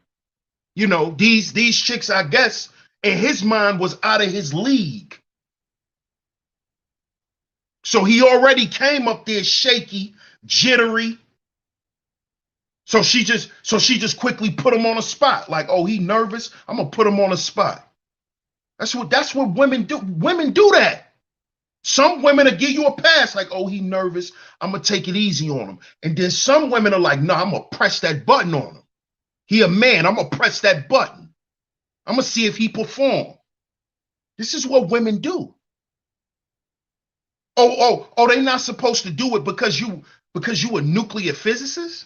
you know, these chicks, I guess, in his mind was out of his league. So he already came up there shaky, jittery. So she just quickly put him on a spot. Like, oh, he nervous. I'm gonna put him on a spot. That's what women do. Women do that. Some women will give you a pass, like, oh, he nervous. I'm gonna take it easy on him. And then some women are like, no, I'm gonna press that button on him. He a man. I'm gonna press that button. I'm gonna see if he perform. This is what women do. Oh, they not supposed to do it because you a nuclear physicist?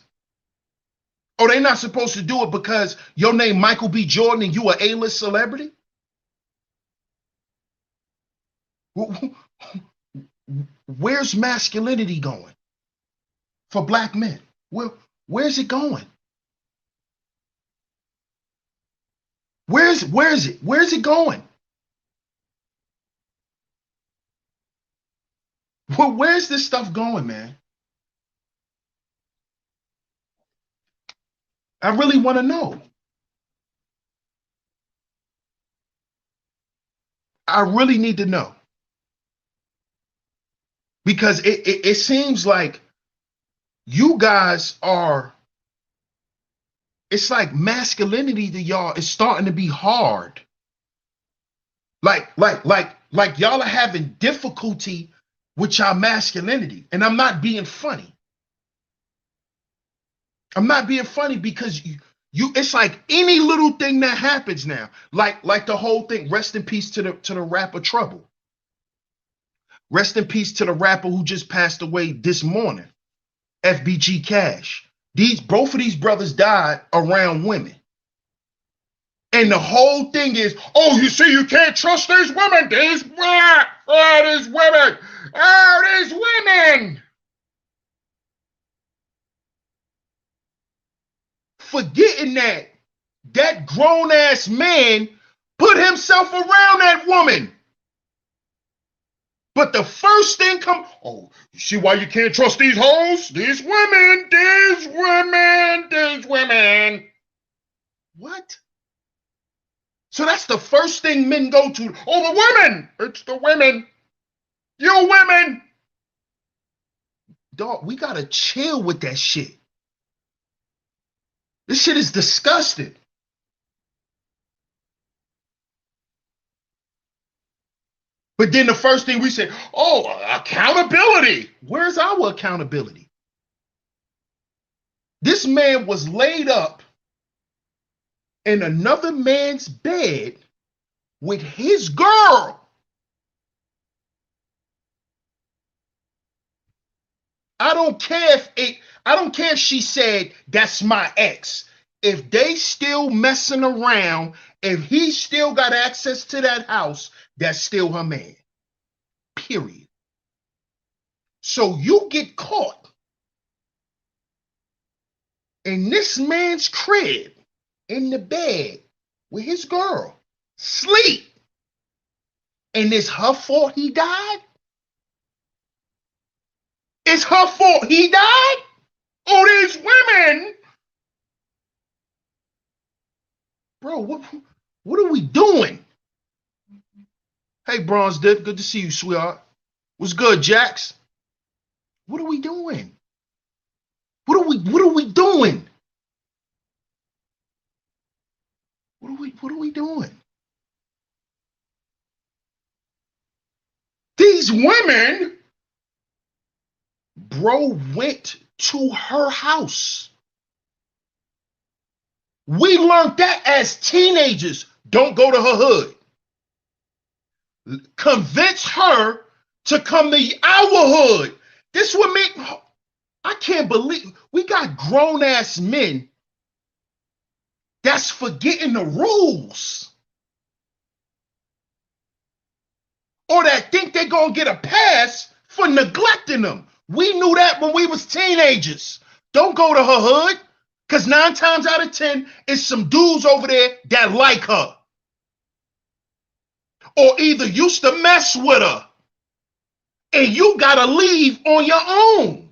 Oh, they not supposed to do it because your name Michael B. Jordan and you a A-list celebrity? Where's masculinity going for black men? Where's it going? Where's it? Where's it going? Well, where's this stuff going, man? I really want to know. I really need to know. Because it seems like you guys are, it's like masculinity to y'all is starting to be hard. Like y'all are having difficulty with y'all masculinity. And I'm not being funny. I'm not being funny because it's like any little thing that happens now, like the whole thing. Rest in peace to the rapper Trouble. Rest in peace to the rapper who just passed away this morning, FBG Cash. Both of these brothers died around women. And the whole thing is, oh, you see, you can't trust these women. These women. Oh, these women. Forgetting that grown-ass man put himself around that woman. But the first thing oh, you see why you can't trust these hoes? These women. What? So that's the first thing men go to. Oh, the women. It's the women. You women. Dog, we gotta chill with that shit. This shit is disgusting. But then the first thing we say, oh, accountability. Where's our accountability? This man was laid up in another man's bed with his girl. I don't care if she said that's my ex. If they still messing around, if he still got access to that house, that's still her man. Period. So you get caught in this man's crib in the bed with his girl, sleep. And it's her fault he died? It's her fault he died? Oh, these women. Bro, what are we doing? Hey, Bronze Dip, good to see you, sweetheart. What's good, Jax? What are we doing? What are we doing? What are we doing? These women, bro, went to her house. We learned that as teenagers. Don't go to her hood. Convince her to come to our hood. This would make, I can't believe, we got grown-ass men that's forgetting the rules. Or that think they're going to get a pass for neglecting them. We knew that when we was teenagers. Don't go to her hood, because 9 times out of 10, it's some dudes over there that like her. Or either used to mess with her. And you got to leave on your own.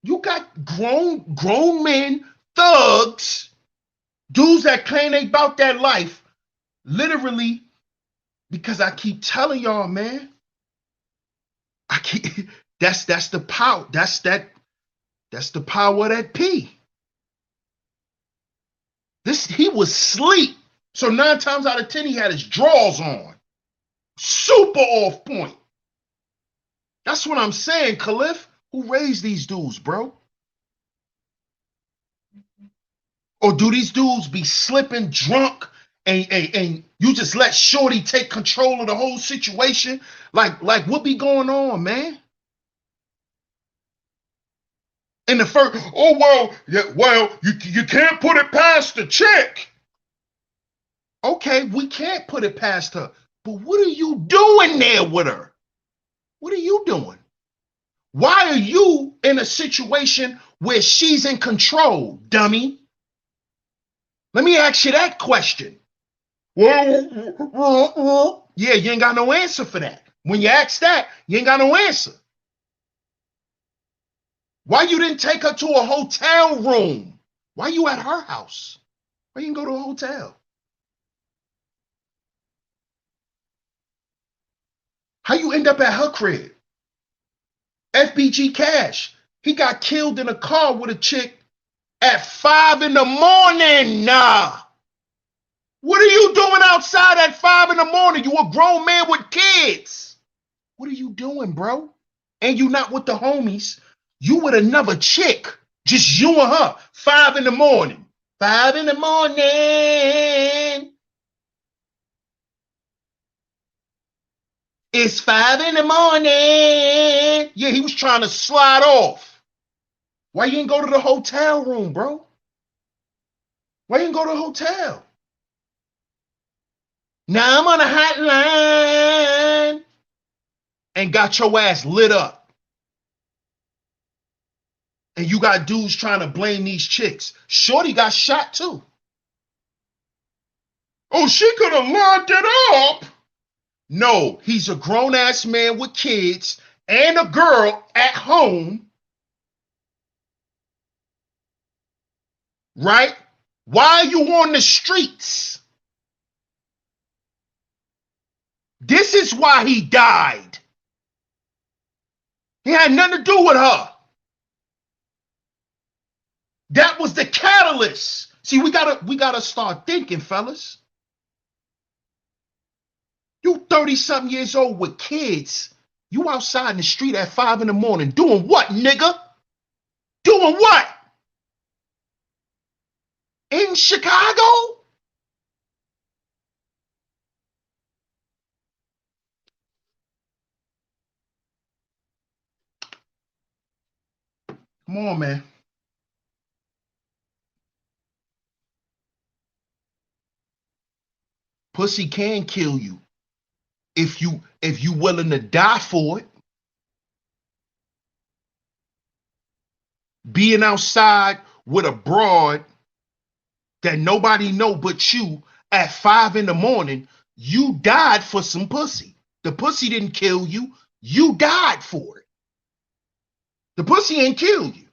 You got grown men, thugs, dudes that claim they about that life, literally, because I keep telling y'all, man. I keep that's the power. That's the power of that P. He was asleep. So 9 times out of 10, he had his drawers on. Super off point. That's what I'm saying, Khalif. Who raised these dudes, bro? Or do these dudes be slipping drunk and you just let Shorty take control of the whole situation? Like what be going on, man? In the first, oh you can't put it past the chick. Okay, we can't put it past her. But what are you doing there with her? What are you doing? Why are you in a situation where she's in control, dummy? Let me ask you that question. Well, yeah, you ain't got no answer for that. When you ask that, you ain't got no answer. Why you didn't take her to a hotel room? Why you at her house? Why you didn't go to a hotel? How you end up at her crib? FBG Cash, he got killed in a car with a chick at 5 in the morning. Nah. What are you doing outside at 5 in the morning? You a grown man with kids. What are you doing, bro? And you not with the homies. You with another chick. Just you and her. 5 in the morning. 5 in the morning. It's 5 in the morning. Yeah, he was trying to slide off. Why you didn't go to the hotel room, bro? Why you didn't go to the hotel? Now I'm on a hotline and got your ass lit up. And you got dudes trying to blame these chicks. Shorty got shot too. Oh, she could have lined it up. No, he's a grown-ass man with kids and a girl at home. Right? Why are you on the streets? This is why he died. He had nothing to do with her. That was the catalyst. See, we gotta start thinking, fellas. You 30-something years old with kids. You outside in the street at 5 in the morning doing what, nigga? Doing what? In Chicago? Come on, man. Pussy can kill you if you willing to die for it. Being outside with a broad that nobody know but you at 5 in the morning, you died for some pussy. The pussy didn't kill you. You died for it. The pussy ain't kill you.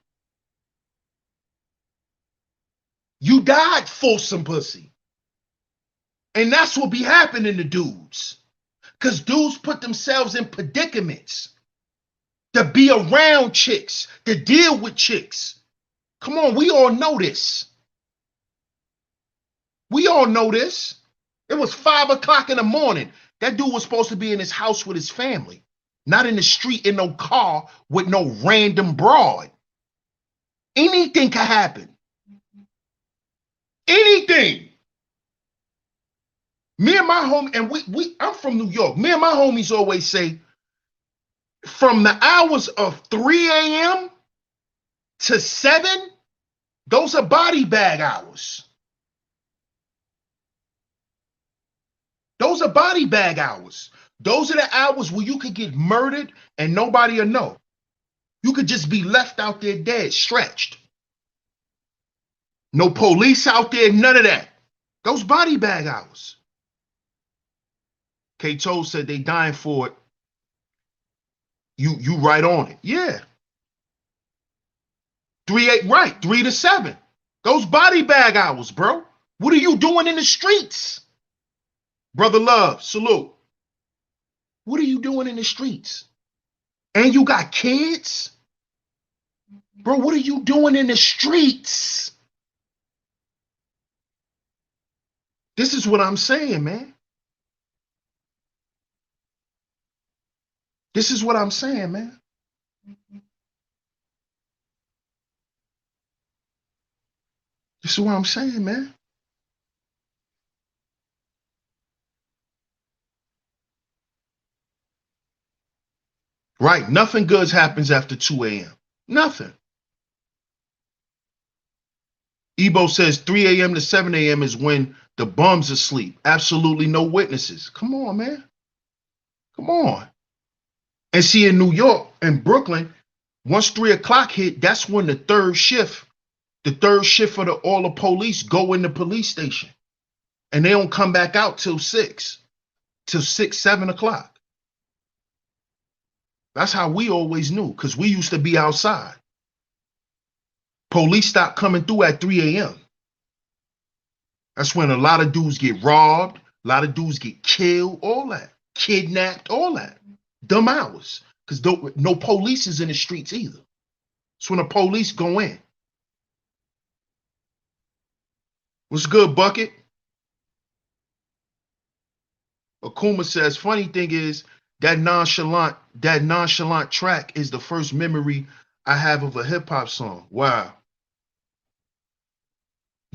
You died for some pussy. And that's what be happening to dudes. Because dudes put themselves in predicaments to be around chicks, to deal with chicks. Come on, we all know this. We all know this. It was 5 o'clock in the morning. That dude was supposed to be in his house with his family, not in the street in no car with no random broad. Anything can happen. Anything. Me and my homie, and I'm from New York. Me and my homies always say, from the hours of 3 a.m. to 7, those are body bag hours. Those are body bag hours. Those are the hours where you could get murdered and nobody will know. You could just be left out there dead, stretched. No police out there, none of that. Those body bag hours. K-Toll said they dying for it. You right on it. Yeah. Right, 3 to 7. Those body bag hours, bro. What are you doing in the streets? Brother Love, salute. What are you doing in the streets? And you got kids? Bro, what are you doing in the streets? This is what I'm saying, man. This is what I'm saying, man. This is what I'm saying, man. Right. Nothing good happens after 2 a.m. Nothing. Ebo says 3 a.m. to 7 a.m. is when the bums are asleep. Absolutely no witnesses. Come on, man. Come on. And see, in New York and Brooklyn, once 3 o'clock hit, that's when the third shift of all the police go in the police station. And they don't come back out till 6, 7 o'clock. That's how we always knew, because we used to be outside. Police stopped coming through at 3 a.m. That's when a lot of dudes get robbed, a lot of dudes get killed, all that, kidnapped, all that. Dumb hours, because no police is in the streets either. It's when the police go in. What's good, Bucket? Akuma says, funny thing is, that nonchalant track is the first memory I have of a hip-hop song. Wow.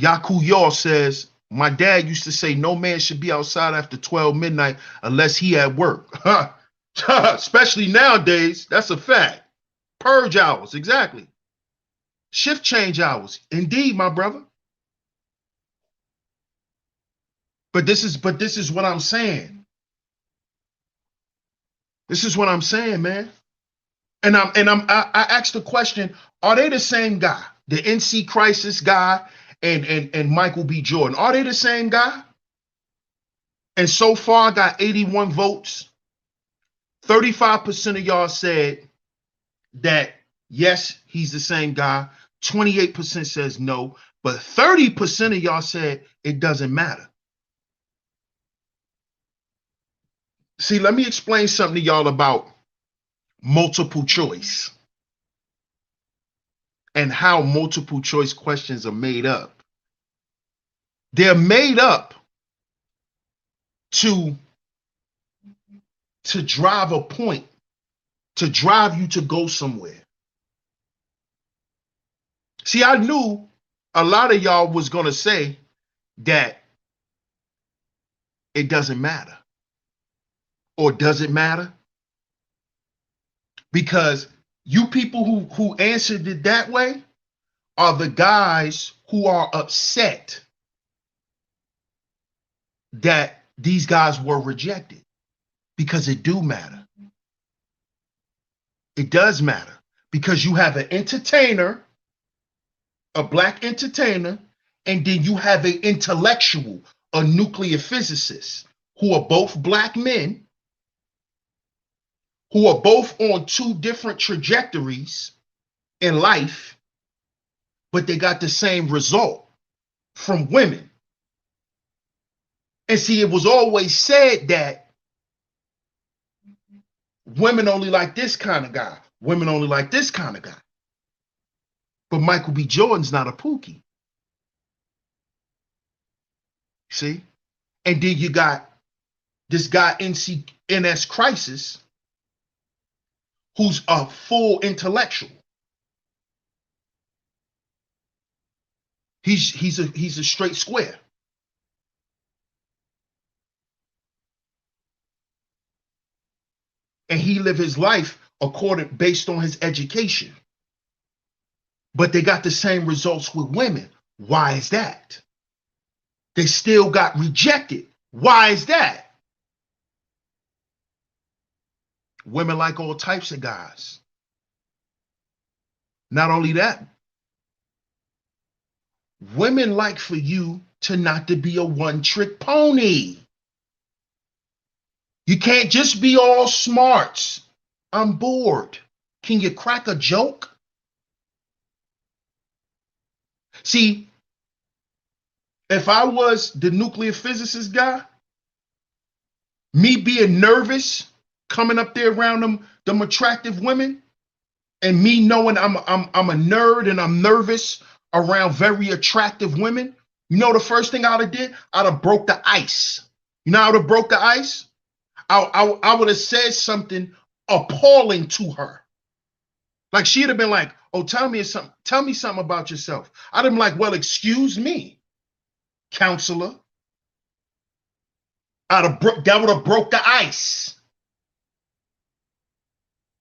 Yaku Yaw says, my dad used to say no man should be outside after 12 midnight unless he at work. Especially nowadays, that's a fact. Purge hours, exactly. Shift change hours. Indeed, my brother. But this is what I'm saying. This is what I'm saying, man. And I asked the question, are they the same guy? The NC Crisis guy and Michael B. Jordan. Are they the same guy? And so far I got 81 votes. 35% of y'all said that yes, he's the same guy. 28% says no, but 30% of y'all said it doesn't matter. See, let me explain something to y'all about multiple choice and how multiple choice questions are made up. They're made up to drive a point, to drive you to go somewhere. See, I knew a lot of y'all was going to say that it doesn't matter. Or does it matter? Because you people who answered it that way are the guys who are upset that these guys were rejected, because it do matter. It does matter, because you have an entertainer, a black entertainer, and then you have an intellectual, a nuclear physicist, who are both black men, who are both on two different trajectories in life, but they got the same result from women. And see, it was always said that women only like this kind of guy. Women only like this kind of guy. But Michael B. Jordan's not a pookie. See? And then you got this guy, NS Crisis, who's a full intellectual. He's a straight square. And he lived his life based on his education. But they got the same results with women. Why is that? They still got rejected. Why is that? Women like all types of guys. Not only that, women like for you to not to be a one-trick pony. You can't just be all smarts. I'm bored. Can you crack a joke? See, if I was the nuclear physicist guy, me being nervous coming up there around them attractive women, and me knowing I'm a nerd and I'm nervous around very attractive women, you know the first thing I'd have did? I'd have broke the ice. You know how I would have broke the ice? I would have said something appalling to her. Like she'd have been like, "Oh, tell me something about yourself." I'd have been like, "Well, excuse me, counselor." That would have broke the ice.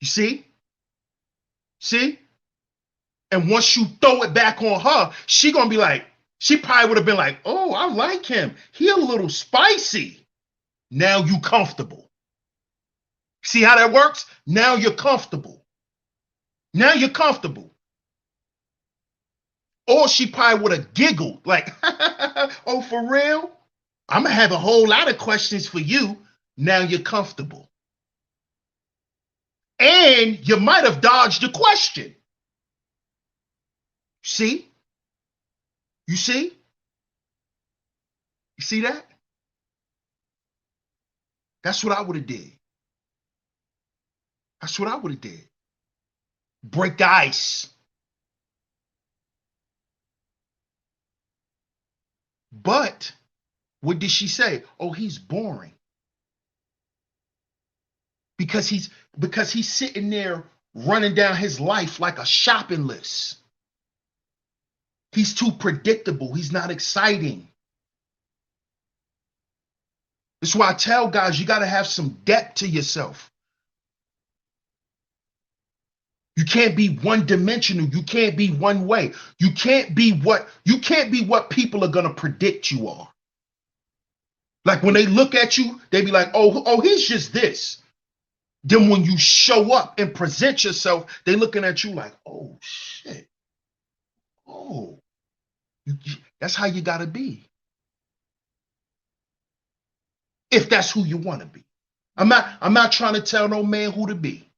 You see? See? And once you throw it back on her, she probably would have been like, "Oh, I like him. He a little spicy." Now you comfortable. See how that works? Now you're comfortable. Now you're comfortable. Or she probably would have giggled like, "Oh, for real? I'm going to have a whole lot of questions for you." Now you're comfortable. And you might have dodged the question. See? You see? You see that? That's what I would have did. That's what I would have did. Break the ice. But what did she say? "Oh, he's boring." Because he's sitting there running down his life like a shopping list. He's too predictable. He's not exciting. That's why I tell guys, you got to have some depth to yourself. You can't be one dimensional. You can't be one way. You can't be what people are going to predict you are. Like when they look at you, they be like, oh, he's just this. Then when you show up and present yourself, they looking at you like, "Oh shit. Oh." That's how you got to be. If that's who you want to be. I'm not trying to tell no man who to be.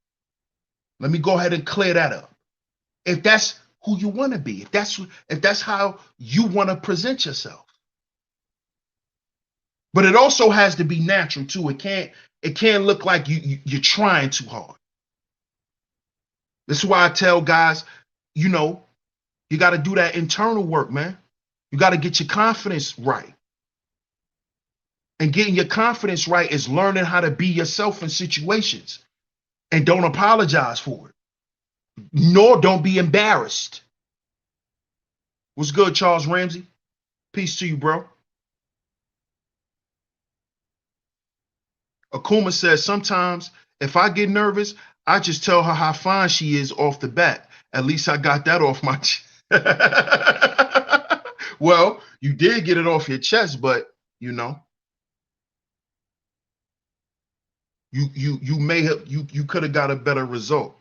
Let me go ahead and clear that up. If that's who you want to be, if that's how you want to present yourself. But it also has to be natural too. It can't look like you're trying too hard. This is why I tell guys, you got to do that internal work, man. You got to get your confidence right. And getting your confidence right is learning how to be yourself in situations. And don't apologize for it. Nor don't be embarrassed. What's good, Charles Ramsey? Peace to you, bro. Akuma says, "Sometimes if I get nervous, I just tell her how fine she is off the bat. At least I got that off my chest." Well, you did get it off your chest, but you may have you could have got a better result,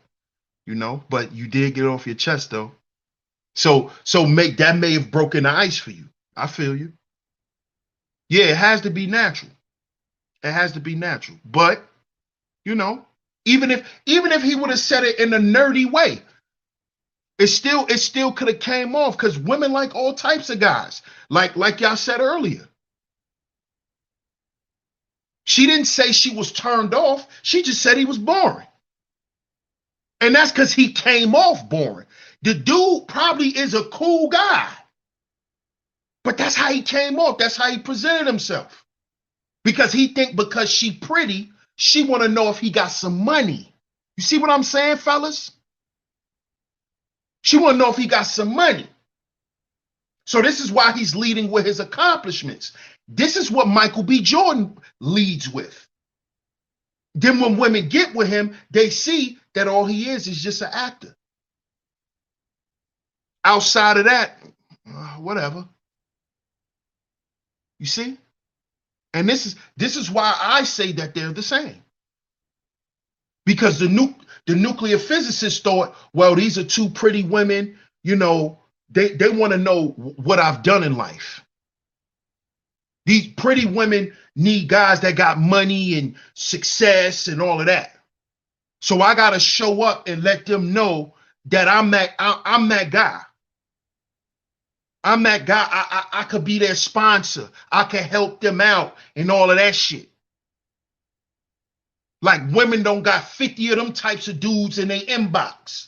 but you did get it off your chest though. So that may have broken the ice for you. I feel you. Yeah, it has to be natural. It has to be natural. But even if he would have said it in a nerdy way, it still could have came off, because women like all types of guys. Like y'all said earlier. She didn't say she was turned off. She just said he was boring. And that's because he came off boring. The dude probably is a cool guy. But that's how he came off. That's how he presented himself. Because because she pretty, she want to know if he got some money. You see what I'm saying, fellas? She want to know if he got some money. So this is why he's leading with his accomplishments. This is what Michael B. Jordan leads with. Then when women get with him, they see that all he is just an actor. Outside of that, whatever. You see? And this is why I say that they're the same. Because the nuclear physicist thought, well, these are two pretty women, they want to know what I've done in life. These pretty women need guys that got money and success and all of that. So I got to show up and let them know that I'm that guy. I'm that guy. I could be their sponsor. I could help them out and all of that shit. Like women don't got 50 of them types of dudes in their inbox.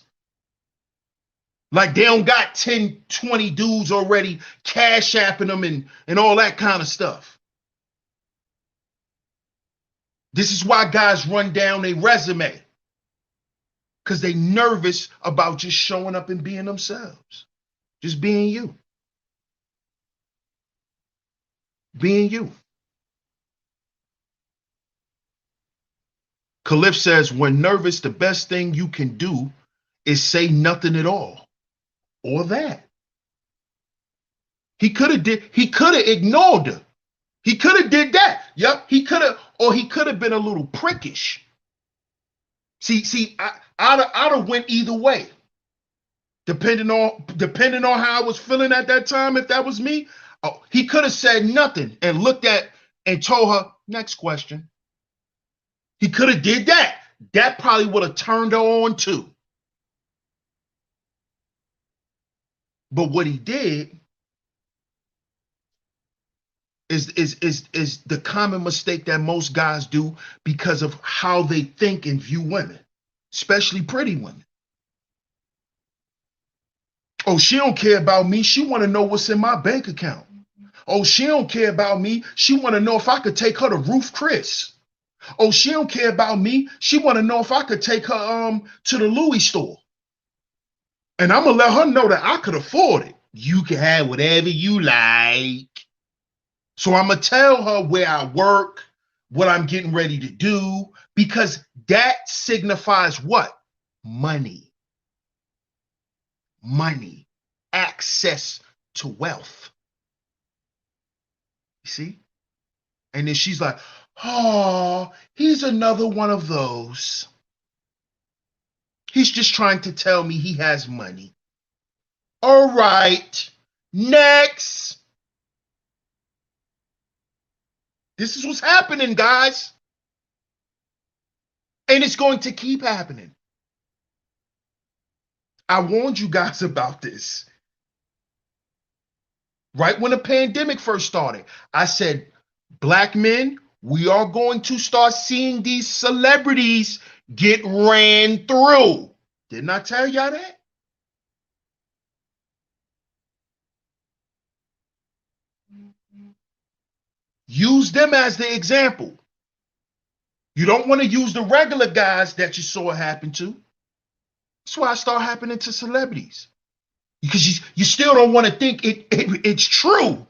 Like they don't got 10, 20 dudes already cash apping them and all that kind of stuff. This is why guys run down their resume. Because they nervous about just showing up and being themselves. Just being you. Being you. Khalif says, when nervous, the best thing you can do is say nothing at all. Or that. He could have ignored her. He could have did that. Yep. He could have been a little prickish. See, I'd have went either way. Depending on how I was feeling at that time, if that was me, he could have said nothing and looked at and told her, next question. He could have did that. That probably would have turned her on too. But what he did is the common mistake that most guys do because of how they think and view women, especially pretty women. Oh, she don't care about me. She want to know what's in my bank account. Oh, she don't care about me. She want to know if I could take her to Roof Chris. Oh, she don't care about me. She want to know if I could take her to the Louis store. And I'm going to let her know that I could afford it. You can have whatever you like. So I'm going to tell her where I work, what I'm getting ready to do, because that signifies what? Money. Money. Access to wealth. You see? And then she's like, oh, he's another one of those. He's just trying to tell me he has money. All right, next. This is what's happening, guys. And it's going to keep happening. I warned you guys about this. Right when the pandemic first started, I said, black men, we are going to start seeing these celebrities get ran through. Didn't I tell y'all that? Use them as the example. You don't want to use the regular guys that you saw it happen to. That's why it started happening to celebrities. Because you still don't want to think it's true.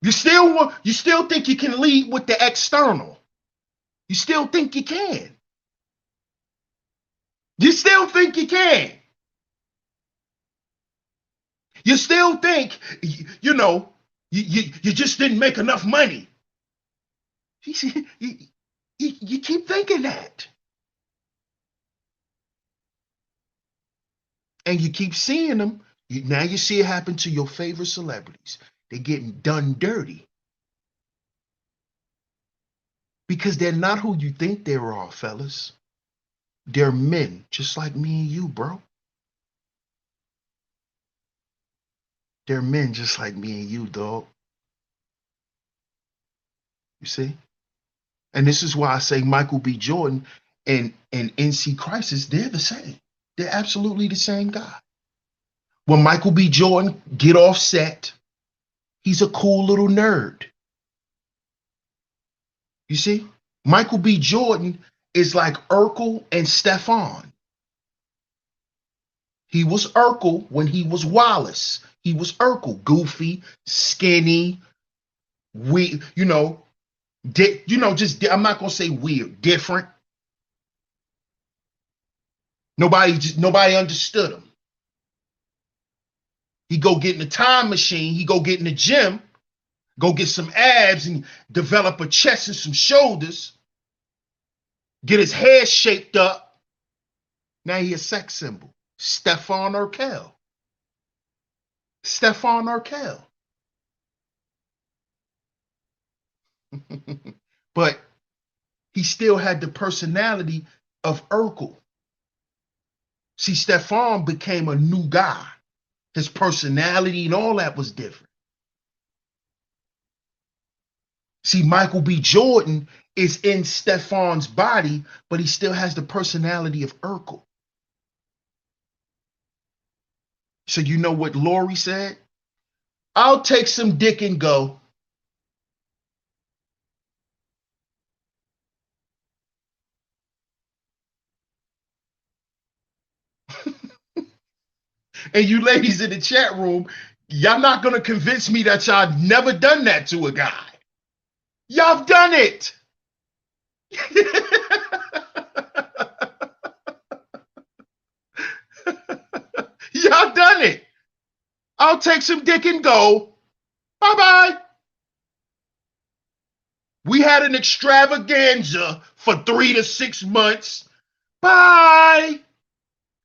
You still think you can lead with the external. You still think you can. You still think you can. You still think, you just didn't make enough money. You keep thinking that. And you keep seeing them. Now you see it happen to your favorite celebrities. They're getting done dirty. Because they're not who you think they are, fellas. They're men, just like me and you, bro. They're men just like me and you, dog. You see? And this is why I say Michael B. Jordan and NC Crisis, they're the same. They're absolutely the same guy. When Michael B. Jordan get off set, he's a cool little nerd. You see? Michael B. Jordan is like Urkel and Stefan. He was Urkel when he was Wallace. He was Urkel, goofy, skinny, weird, I'm not gonna say weird, different. Nobody understood him. He go get in the time machine, he go get in the gym, go get some abs and develop a chest and some shoulders, get his hair shaped up. Now he a sex symbol. Stefan Urkel. Stefan Urkel. But he still had the personality of Urkel. See, Stefan became a new guy. His personality and all that was different. See, Michael B. Jordan is in Stefan's body, but he still has the personality of Urkel. So you know what Lori said? I'll take some dick and go. And you ladies in the chat room, y'all not going to convince me that y'all never done that to a guy. Y'all done it. Y'all done it. I'll take some dick and go. Bye-bye. We had an extravaganza for 3 to 6 months. Bye.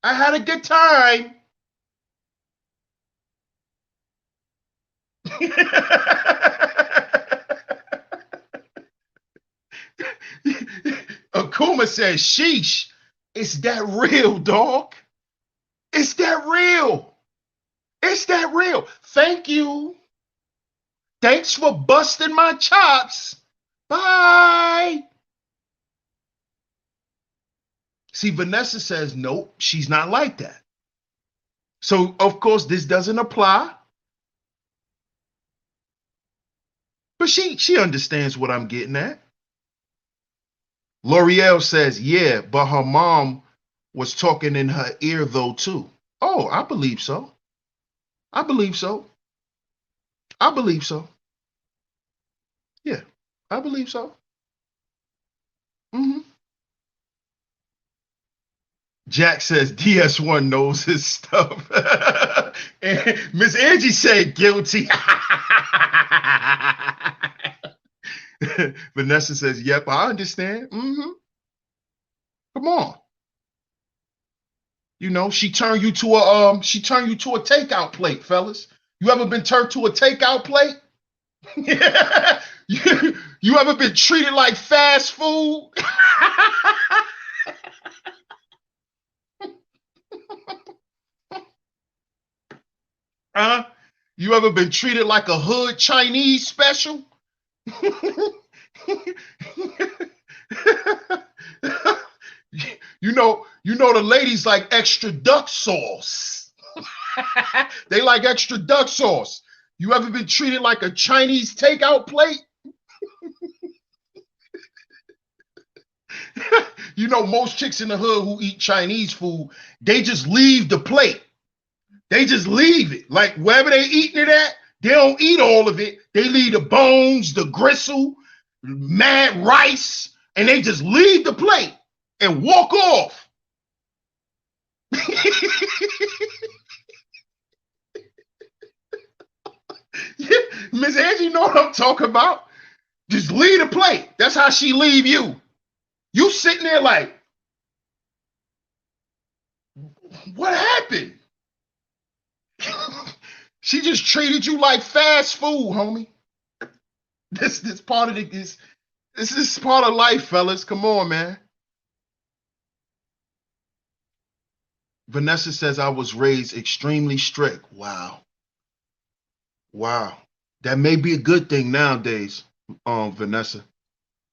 I had a good time. Akuma says, sheesh, it's that real, dog. It's that real. It's that real. Thank you. Thanks for busting my chops. Bye. See, Vanessa says, nope, she's not like that. So, of course, this doesn't apply. But she understands what I'm getting at. L'Oreal says, yeah, but her mom was talking in her ear, though, too. Oh, I believe so. I believe so. I believe so. Yeah, I believe so. Mm-hmm. Jack says DS1 knows his stuff. And Miss Angie said guilty. Vanessa says, yep, I understand. Mm-hmm. Come on. You know, she turned you to a takeout plate, fellas. You ever been turned to a takeout plate? you ever been treated like fast food? You ever been treated like a hood Chinese special? You know the ladies like extra duck sauce. They like extra duck sauce. You ever been treated like a Chinese takeout plate? You know, most chicks in the hood who eat Chinese food, they just leave the plate. They just leave it. Like wherever they eating it at, they don't eat all of it. They leave the bones, the gristle, mad rice, and they just leave the plate and walk off. Miss Angie know what I'm talking about. Just leave the plate. That's how she leave you. You sitting there like, what happened? She just treated you like fast food, homie. This part of this is part of life, fellas. Come on, man. Vanessa says I was raised extremely strict. Wow. Wow. That may be a good thing nowadays, Vanessa.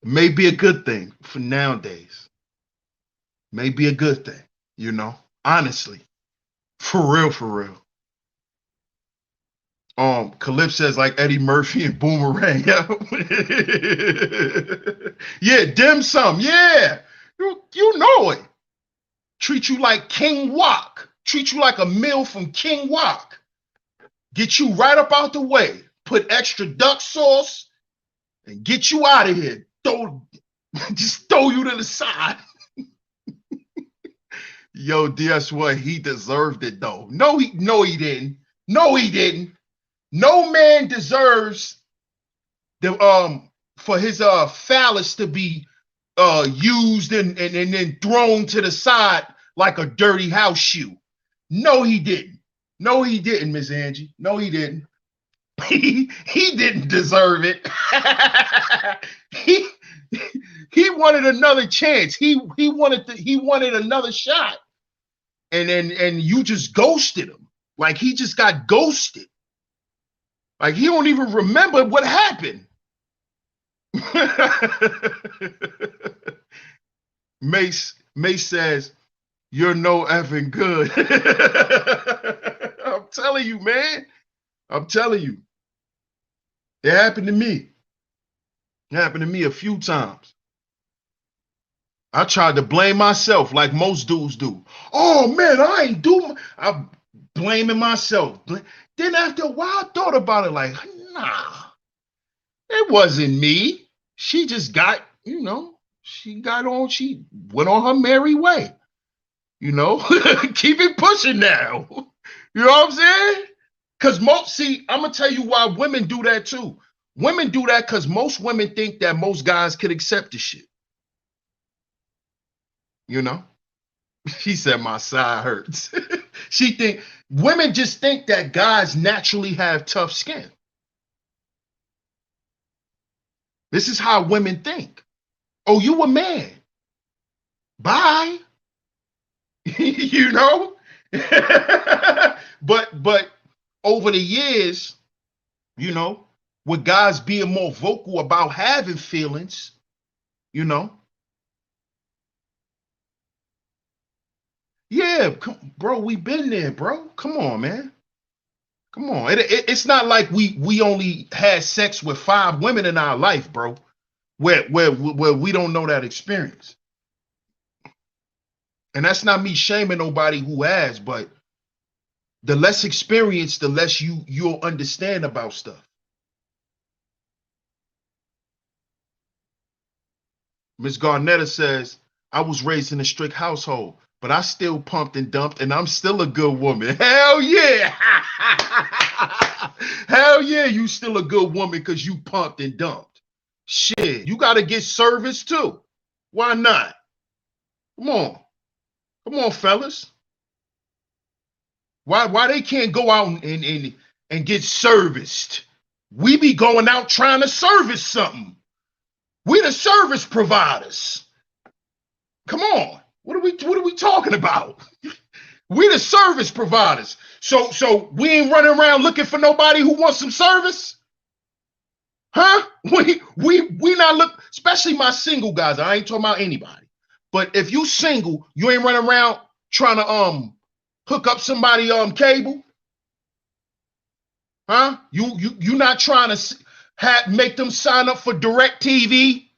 It may be a good thing for nowadays. May be a good thing, you know, honestly. For real, for real. Calypso says like Eddie Murphy and Boomerang. Yeah, dim sum. Yeah, you know it. Treat you like King Wok. Treat you like a meal from King Wok. Get you right up out the way. Put extra duck sauce and get you out of here. Just throw you to the side. Yo, DS1, he deserved it though. No, he didn't. No, he didn't. No man deserves the for his phallus to be used and then thrown to the side like a dirty house shoe. No, he didn't. No, he didn't, Miss Angie. No, he didn't. He didn't deserve it. he wanted another chance. He wanted another shot. And you just ghosted him. Like he just got ghosted. Like he don't even remember what happened. Mace says, "You're no effing good." I'm telling you, man. I'm telling you. It happened to me. It happened to me a few times. I tried to blame myself like most dudes do. Oh man, I ain't do. I'm blaming myself. Then after a while, I thought about it like, nah, it wasn't me. She just got, she got on. She went on her merry way. Keep it pushing now. You know what I'm saying? Because I'm gonna tell you why women do that too. Women do that because most women think that most guys could accept the shit. You know? She said my side hurts. Women just think that guys naturally have tough skin. This is how women think. Oh, you a man. Bye. you know? but over the years, with guys being more vocal about having feelings, yeah, bro, we been there, bro. Come on, man. Come on. It's not like we only had sex with 5 women in our life, bro. Where we don't know that experience. And that's not me shaming nobody who has, but the less experience, the less you'll understand about stuff. Miss Garnetta says, I was raised in a strict household, but I still pumped and dumped, and I'm still a good woman. Hell yeah. Hell yeah, you still a good woman because you pumped and dumped. Shit, you got to get service too. Why not? Come on. Come on, fellas. Why they can't go out and get serviced? We be going out trying to service something. We the service providers. Come on. What are we talking about? We the service providers. So we ain't running around looking for nobody who wants some service? Huh? We not look, especially my single guys. I ain't talking about anybody. But if you single, you ain't running around trying to hook up somebody cable? Huh? You not trying to make them sign up for DirecTV?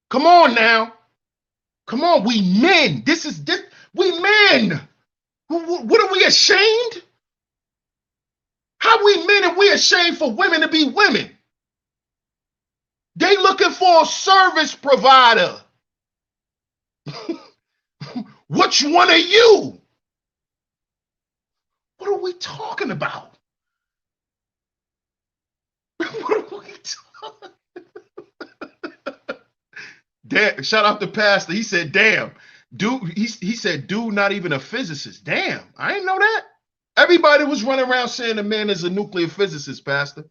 Come on now. Come on, we men. We men. What are we ashamed? How we men and we ashamed for women to be women? They looking for a service provider. Which one are you? What are we talking about? What are we talking? Damn, shout out to Pastor. He said, damn. Dude, he said, dude, not even a physicist. Damn, I didn't know that. Everybody was running around saying the man is a nuclear physicist, Pastor.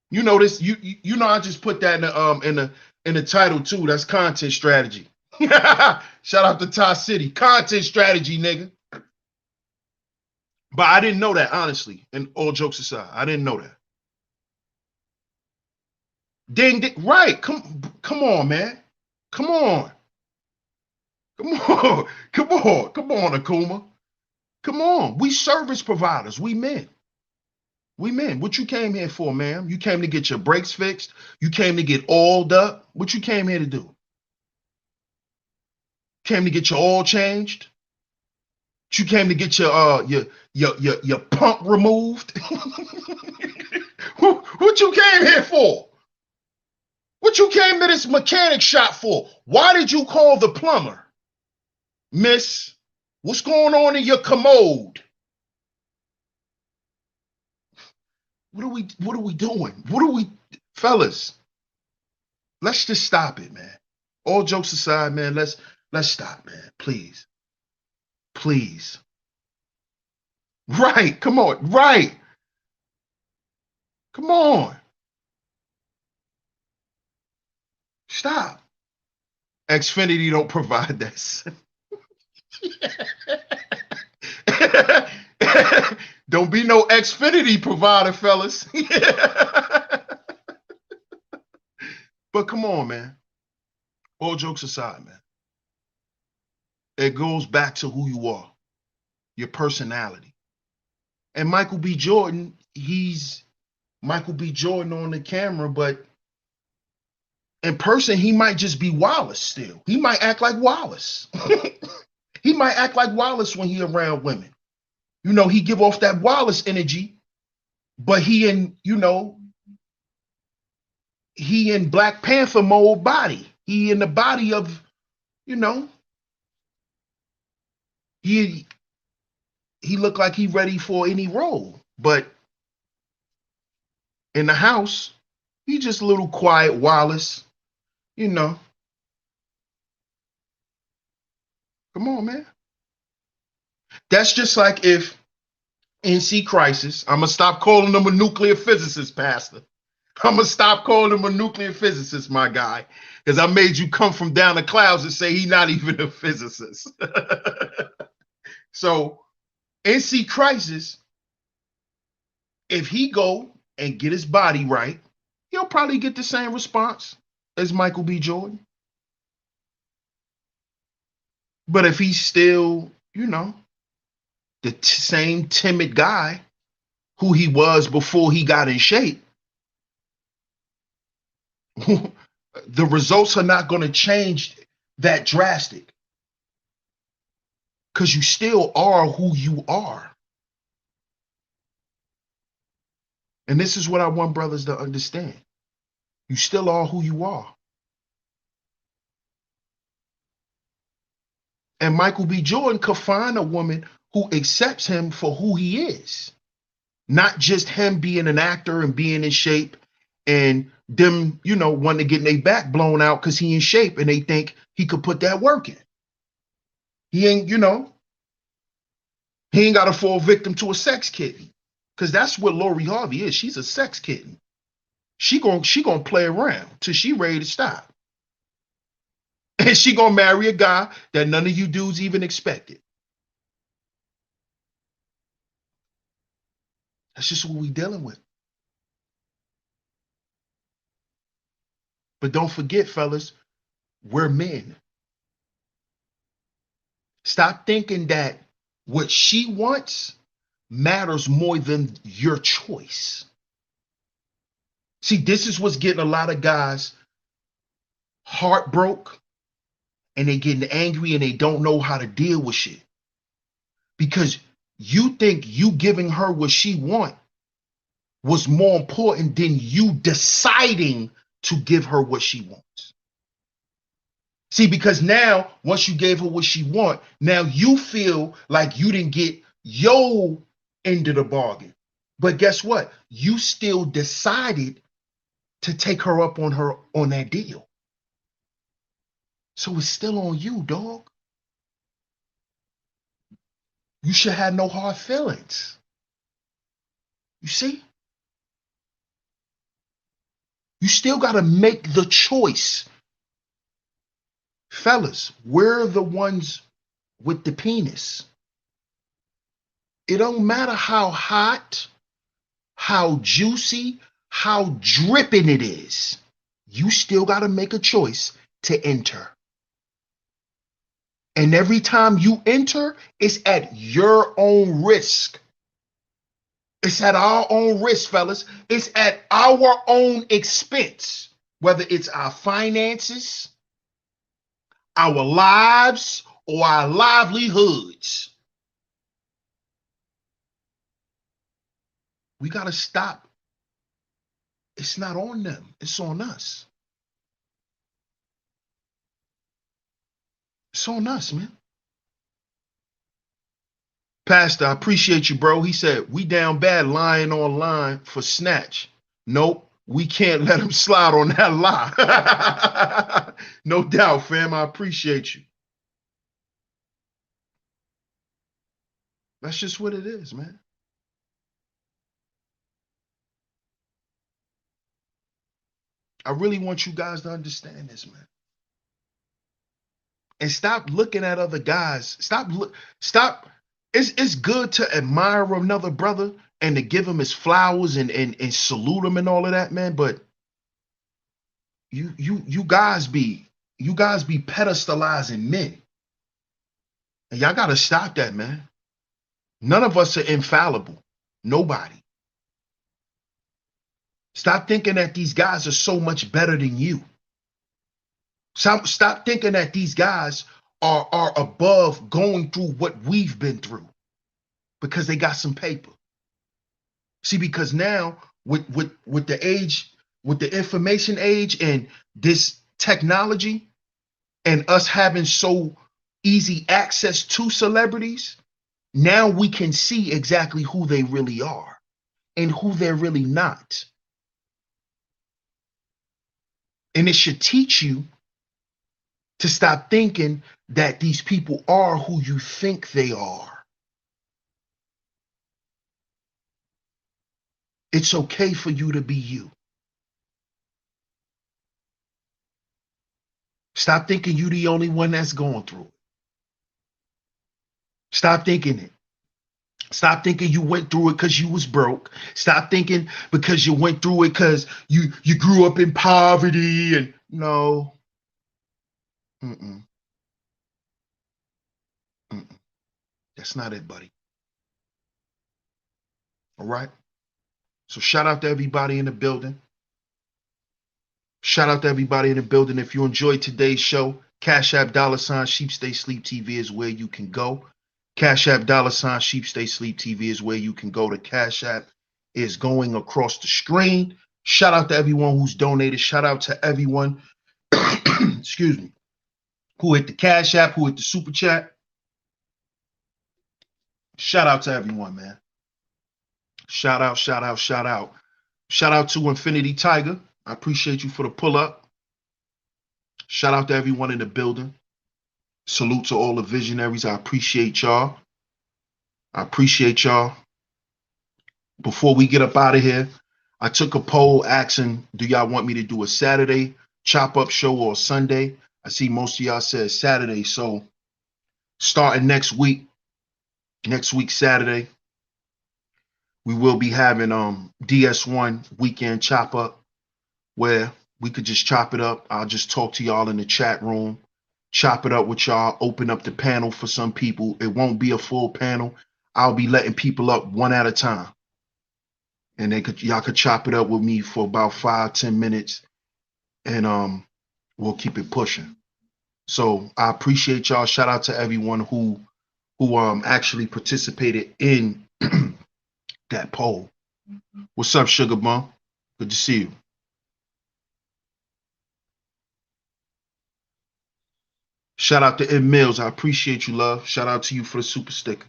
You know this. You know I just put that in the title too. That's content strategy. Shout out to Ty City. Content strategy, nigga. But I didn't know that, honestly. And all jokes aside, I didn't know that. Ding, ding. Right. Come on, man. Come on. Come on. Come on. Come on, Akuma. Come on. We service providers. We men. We men. What you came here for, ma'am? You came to get your brakes fixed. You came to get oiled up. What you came here to do? Came to get your oil changed. You came to get your pump removed. What you came here for? What you came to this mechanic shop for? Why did you call the plumber? Miss, what's going on in your commode? What are we doing? Fellas, let's just stop it, man. All jokes aside, man, let's stop, man. Please. Please. Right. Come on. Right. Come on. Stop. Xfinity don't provide that. Don't be no Xfinity provider, fellas. But come on, man. All jokes aside, man. It goes back to who you are, your personality. And Michael B. Jordan, he's Michael B. Jordan on the camera, but in person, he might just be Wallace still. He might act like Wallace. He might act like Wallace when he around women. You know, he give off that Wallace energy, but he in Black Panther mode body. He in the body of, you know, he looked like he ready for any role. But in the house, he just a little quiet Wallace, you know. Come on, man. That's just like if NC Crisis, I'm gonna stop calling him a nuclear physicist, Pastor. I'm gonna stop calling him a nuclear physicist, my guy, because I made you come from down the clouds and say he's not even a physicist. So NC Crisis, if he go and get his body right, he'll probably get the same response as Michael B. Jordan. But if he's still, the same timid guy who he was before he got in shape, the results are not going to change that drastic, because you still are who you are. And this is what I want brothers to understand. You still are who you are. And Michael B. Jordan could find a woman who accepts him for who he is, not just him being an actor and being in shape and them, wanting to get their back blown out because he in shape and they think he could put that work in. He ain't, he ain't got to fall victim to a sex kitten, because that's what Lori Harvey is. She's a sex kitten. She gonna play around till she ready to stop. And she gonna marry a guy that none of you dudes even expected. That's just what we dealing with. But don't forget, fellas, we're men. Stop thinking that what she wants matters more than your choice. See, this is what's getting a lot of guys heartbroken, and they getting angry and they don't know how to deal with shit. Because you think you giving her what she want was more important than you deciding to give her what she wants. See, because now, once you gave her what she want, now you feel like you didn't get your end of the bargain. But guess what? You still decided to take her up on that deal. So it's still on you, dog. You should have no hard feelings. You see? You still got to make the choice. Fellas, we're the ones with the penis. It don't matter how hot, how juicy, how dripping it is. You still got to make a choice to enter. And every time you enter, it's at your own risk. It's at our own risk, fellas. It's at our own expense, whether it's our finances, our lives, or our livelihoods. We got to stop. It's not on them. It's on us. It's on us, man. Pastor, I appreciate you, bro. He said, we down bad lying online for snatch. Nope, we can't let him slide on that lie. No doubt, fam. I appreciate you. That's just what it is, man. I really want you guys to understand this, man. and stop looking at other guys. Stop. It's good to admire another brother and to give him his flowers and salute him and all of that, man. But you guys be pedestalizing men. And y'all gotta stop that, man. None of us are infallible. Nobody. Stop thinking that these guys are so much better than you. Stop thinking that these guys are above going through what we've been through because they got some paper. See, because now with the age, with the information age and this technology and us having so easy access to celebrities, now we can see exactly who they really are and who they're really not. And it should teach you to stop thinking that these people are who you think they are. It's okay for you to be you. Stop thinking you're the only one that's going through it. Stop thinking it. Stop thinking you went through it because you was broke. Stop thinking because you went through it because you grew up in poverty and no. Mm-mm. Mm-mm. That's not it, buddy. All right? So shout out to everybody in the building. Shout out to everybody in the building. If you enjoyed today's show, Cash App $SheepStaySleepTV is where you can go. Cash App $SheepStaySleepTV is where you can go. The Cash App is going across the screen. Shout out to everyone who's donated. Shout out to everyone, excuse me, who hit the Cash App, who hit the Super Chat. Shout out to everyone, man. Shout out, shout out, shout out. Shout out to Infinity Tiger. I appreciate you for the pull-up. Shout out to everyone in the building. Salute to all the visionaries. I appreciate y'all. I appreciate y'all. Before we get up out of here, I took a poll asking, do y'all want me to do a Saturday chop-up show or a Sunday? I see most of y'all said Saturday. So starting next week Saturday, we will be having DS1 weekend chop-up where we could just chop it up. I'll just talk to y'all in the chat room, chop it up with y'all, open up the panel for some people. It won't be a full panel. I'll be letting people up one at a time. And y'all could chop it up with me for about 5-10 minutes and we'll keep it pushing. So I appreciate y'all. Shout out to everyone who actually participated in that poll. What's up, Sugar Bum? Good to see you. Shout out to M Mills. I appreciate you, love. Shout out to you for the super sticker.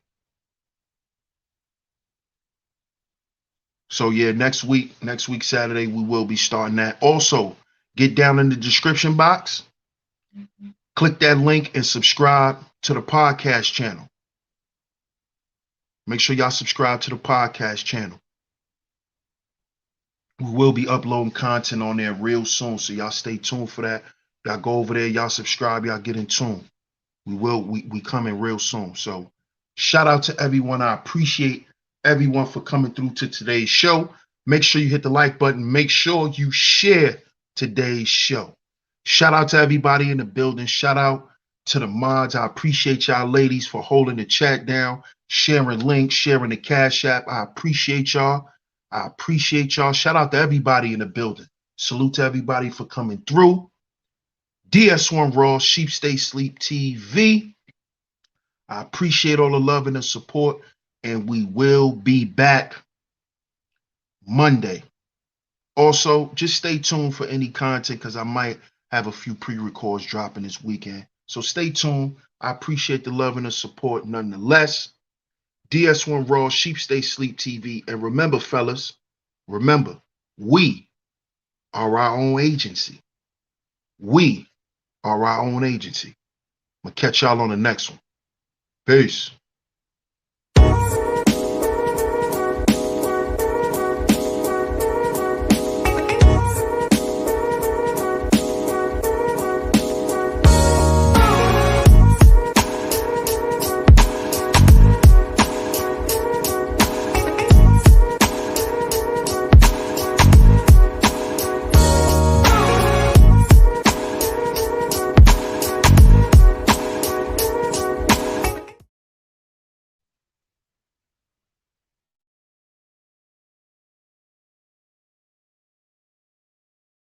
So yeah, next week Saturday, we will be starting that. Also, get down in the description box, click that link and subscribe to the podcast channel. Make sure y'all subscribe to the podcast channel. We will be uploading content on there real soon, so y'all stay tuned for that. Y'all go over there, y'all subscribe, y'all get in tune. We coming real soon. So shout out to everyone. I appreciate everyone for coming through to today's show. Make sure you hit the like button. Make sure you share today's show. Shout out to everybody in the building. Shout out to the mods. I appreciate y'all ladies for holding the chat down, sharing links, sharing the Cash App. I appreciate y'all. I appreciate y'all. Shout out to everybody in the building. Salute to everybody for coming through. DS1 Raw, Sheep Stay Sleep TV. I appreciate all the love and the support, and we will be back Monday. Also, just stay tuned for any content because I might have a few pre-records dropping this weekend. So stay tuned. I appreciate the love and the support nonetheless. DS1 Raw, Sheep Stay Sleep TV. And remember, fellas, remember, we are our own agency. We are our own agency. I'm going to catch y'all on the next one. Peace.